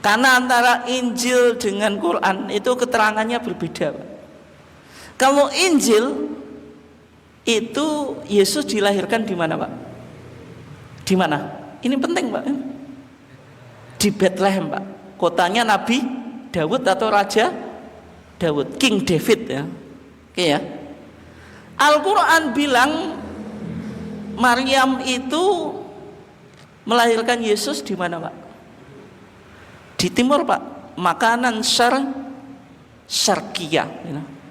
Karena antara Injil dengan Quran itu keterangannya berbeda Pak. Kalau Injil itu Yesus dilahirkan di mana Pak? Di mana? Ini penting Pak. Di Bethlehem Pak. Kotanya Nabi Daud atau Raja Daud, King David ya. Oke ya. Al-Quran bilang Maryam itu melahirkan Yesus di mana Pak? Di timur Pak. Makanan syarqiyah,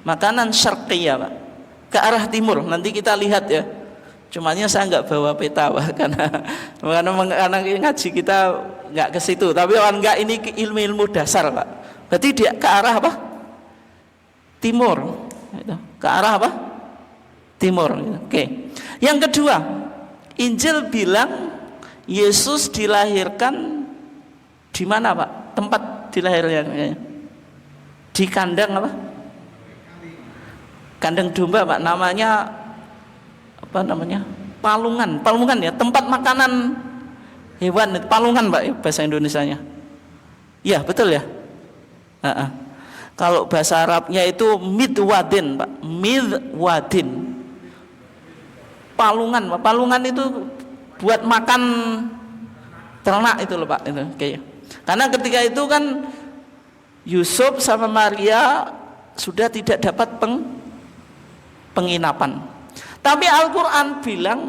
makanan syarqiyah Pak, ke arah timur. Nanti kita lihat ya, Cumannya saya nggak bawa peta Pak, karena ngaji kita nggak ke situ. Tapi enggak, ini ilmu dasar Pak. Berarti dia ke arah apa? Timur. Ke arah apa? Timur. Oke. Yang kedua, Injil bilang Yesus dilahirkan di mana Pak? Tempat dilahirkannya? Di kandang apa? Kandang domba Pak. Namanya apa namanya? Palungan ya, tempat makanan hewan, palungan Pak ya, bahasa Indonesianya. Iya betul ya. Kalau bahasa Arabnya itu midwadin Pak, midwadin. Palungan Pak, palungan itu buat makan ternak itu loh Pak, itu kayak. Karena ketika itu kan Yusuf sama Maria sudah tidak dapat penginapan. Tapi Al-Quran bilang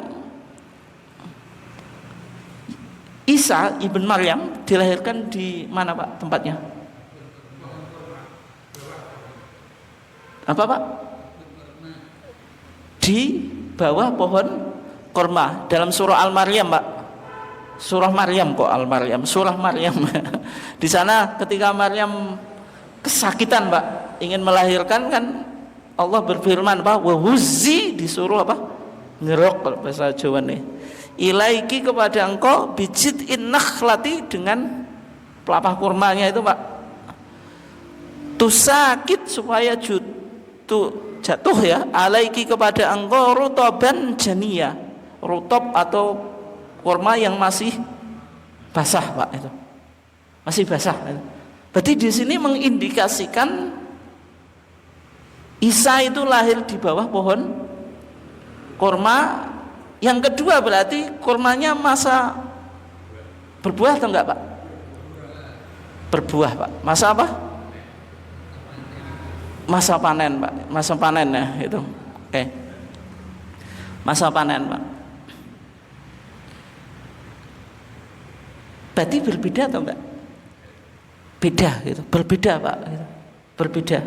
Isa ibn Maryam dilahirkan di mana Pak tempatnya? Apa Pak? Di bawah pohon korma dalam surah Al-Maryam Pak. Surah Maryam kok Al-Maryam, surah Maryam. Di sana ketika Maryam kesakitan Pak, ingin melahirkan kan Allah berfirman apa? Wahuzi, disuruh apa? Ngerok kalau bahasa Jawa nih. Ilaiki kepada engkau bijit innakhlati, dengan pelapah kurmanya itu Pak. Tusakit supaya jatuh ya. Alaiki kepada engkau rutoban jania. Rutob atau kurma yang masih basah Pak itu. Masih basah. Berarti di sini mengindikasikan Isa itu lahir di bawah pohon kurma. Yang kedua berarti kurmanya masa berbuah atau enggak Pak? Berbuah Pak. Masa apa? Masa panen Pak. Masa panen ya itu. Oke. Masa panen Pak. Berarti berbeda atau enggak? Beda gitu. Berbeda Pak gitu. Berbeda.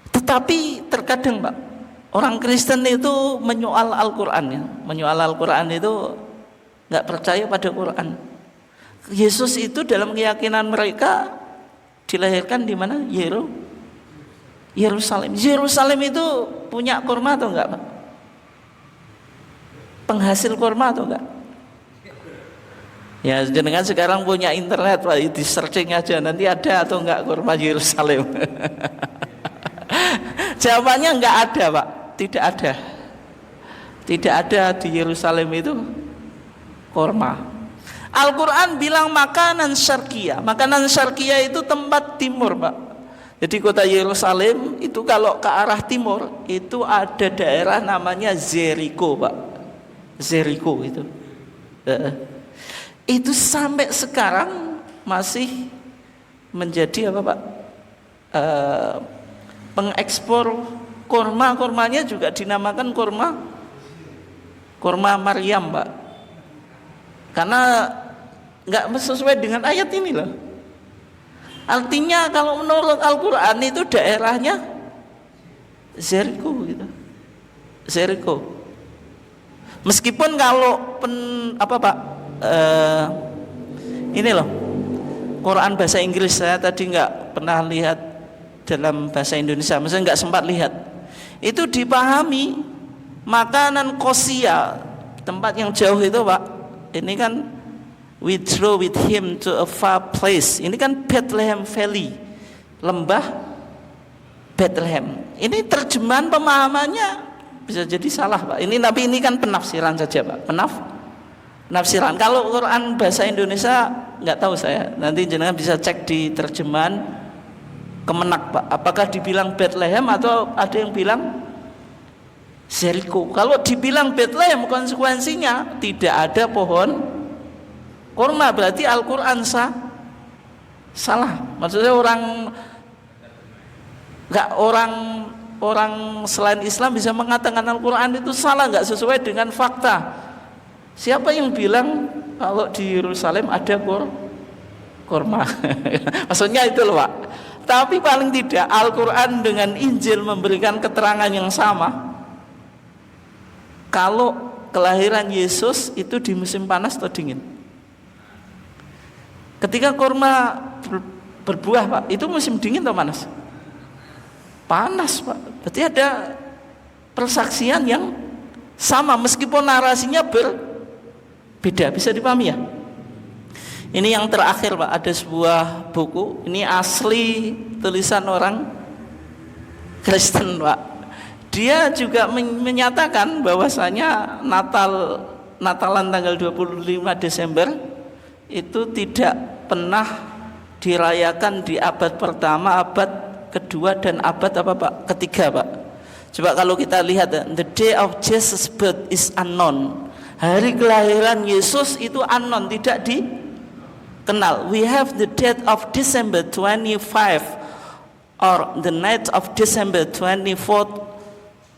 Tetapi terkadang Pak, orang Kristen itu menyoal Al-Quran ya. Menyoal Al-Quran itu nggak percaya pada Quran. Yesus itu dalam keyakinan mereka dilahirkan di mana? Yerusalem. Yerusalem itu punya kurma atau enggak Pak? Penghasil kurma atau enggak? Ya jenengan sekarang punya internet Pak, di searching aja nanti ada atau enggak kurma Yerusalem. Jawabannya enggak ada Pak, tidak ada. Tidak ada di Yerusalem itu kurma. Al-Quran bilang makanan syarqiyah. Makanan syarqiyah itu tempat timur Pak. Jadi kota Yerusalem itu kalau ke arah timur itu ada daerah namanya Jericho Pak. Jericho itu. Itu sampai sekarang masih menjadi apa Pak? Pengekspor kurma. Kurmanya juga dinamakan kurma Maryam Pak, karena nggak sesuai dengan ayat ini loh. Artinya kalau menurut Al-Quran itu daerahnya Jericho gitu. Jericho. Meskipun kalau ini loh, Quran bahasa Inggris saya tadi nggak pernah lihat dalam bahasa Indonesia, maksudnya nggak sempat lihat. Itu dipahami makanan kosia, tempat yang jauh itu Pak. Ini kan withdraw with him to a far place. Ini kan Bethlehem Valley, lembah Bethlehem. Ini terjemahan pemahamannya bisa jadi salah Pak. Tapi ini kan penafsiran saja Pak. Penafsiran. Kalau Quran bahasa Indonesia nggak tahu saya. Nanti jenengan bisa cek di terjemahan Kemenak Pak, apakah dibilang Bethlehem atau ada yang bilang Jericho. Kalau dibilang Bethlehem, konsekuensinya tidak ada pohon kurma, berarti Al-Quran salah. Maksudnya orang selain Islam bisa mengatakan Al-Quran itu salah, nggak sesuai dengan fakta. Siapa yang bilang kalau di Yerusalem ada kurma? Maksudnya itu loh Pak. Tapi paling tidak Al-Quran dengan Injil memberikan keterangan yang sama. Kalau kelahiran Yesus itu di musim panas atau dingin? Ketika kurma berbuah Pak, itu musim dingin atau panas? Panas Pak. Berarti ada persaksian yang sama meskipun narasinya berbeda. Bisa dipahami ya? Ini yang terakhir Pak, ada sebuah buku, ini asli tulisan orang Kristen Pak. Dia juga menyatakan bahwasanya Natalan tanggal 25 Desember itu tidak pernah dirayakan di abad pertama, abad kedua dan abad apa Pak? Ketiga Pak. Coba kalau kita lihat, the day of Jesus' birth is unknown. Hari kelahiran Yesus itu unknown, tidak dikenal. We have the date of December 25 or the night of December 24,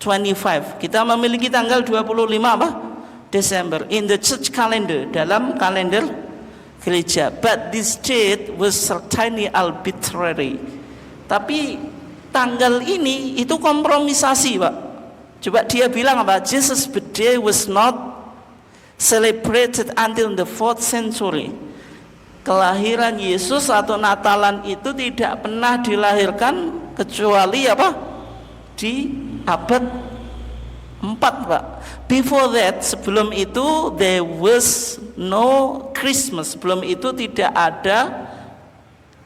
25. Kita memiliki tanggal 25 apa? Desember in the church calendar, dalam kalender gereja. But this date was certainly arbitrary. Tapi tanggal ini itu kompromisasi Pak. Coba dia bilang apa? Jesus' birthday was not celebrated until the 4th century. Kelahiran Yesus atau Natalan itu tidak pernah dilahirkan kecuali apa? Di abad 4 Pak. Before that, sebelum itu there was no Christmas. Sebelum itu tidak ada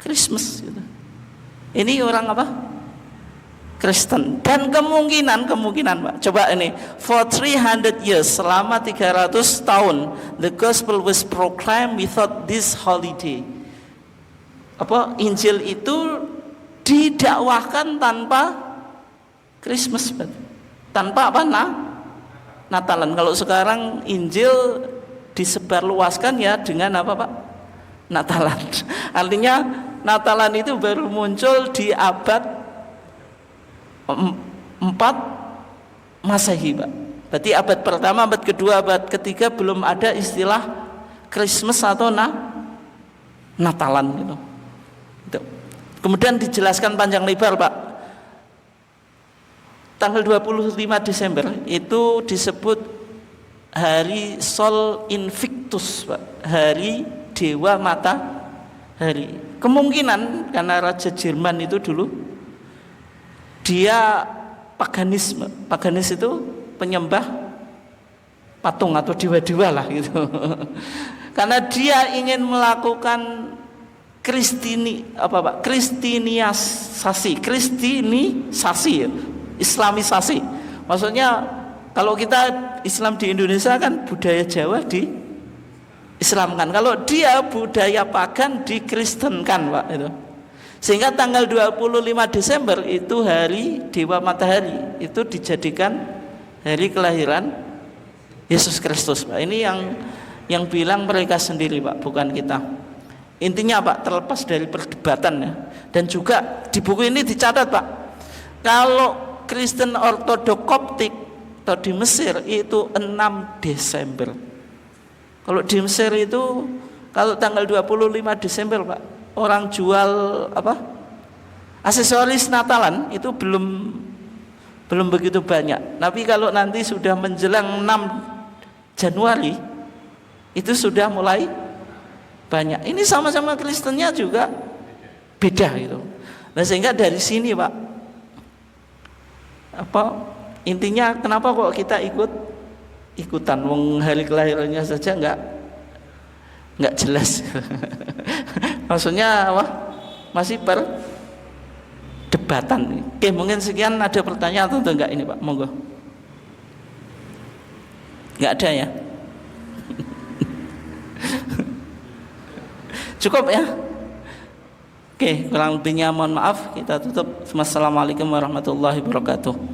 Christmas gitu. Ini orang apa? Kristen. Dan kemungkinan Pak, coba ini, for 300 years, selama 300 tahun, the gospel was proclaimed without this holiday. Apa? Injil itu didakwahkan tanpa Christmas, tanpa apa? Natalan. Kalau sekarang Injil disebarluaskan ya dengan apa Pak? Natalan. Artinya Natalan itu baru muncul di abad 4 Masehi Pak. Berarti abad pertama, abad kedua, abad ketiga belum ada istilah Christmas atau Natalan gitu. Kemudian dijelaskan panjang lebar Pak. Tanggal 25 Desember itu disebut hari Sol Invictus Pak, hari Dewa Matahari. Kemungkinan karena Raja Jerman itu dulu dia paganisme. Paganis itu penyembah patung atau dewa-dewa lah gitu. Karena dia ingin melakukan kristinisasi, islamisasi. Maksudnya kalau kita Islam di Indonesia kan budaya Jawa diislamkan. Kalau dia budaya pagan dikristenkan Pak itu. Sehingga tanggal 25 Desember itu hari Dewa Matahari, itu dijadikan hari kelahiran Yesus Kristus Pak. Ini yang bilang mereka sendiri Pak, bukan kita. Intinya Pak, terlepas dari perdebatan ya. Dan juga di buku ini dicatat Pak, kalau Kristen Ortodok Koptik atau di Mesir itu 6 Desember. Kalau di Mesir itu kalau tanggal 25 Desember Pak, orang jual apa? Aksesoris Natalan itu belum begitu banyak. Tapi kalau nanti sudah menjelang 6 Januari itu sudah mulai banyak. Ini sama-sama Kristennya juga beda gitu. Nah sehingga dari sini Pak, apa intinya kenapa kok kita ikutan wong hari kelahirannya saja nggak jelas. Maksudnya apa? Masih perdebatan. Oke, mungkin sekian. Ada pertanyaan atau enggak ini Pak? Monggo. Nggak ada ya? Cukup ya? Oke, kurang lebihnya mohon maaf. Kita tutup. Wassalamualaikum warahmatullahi wabarakatuh.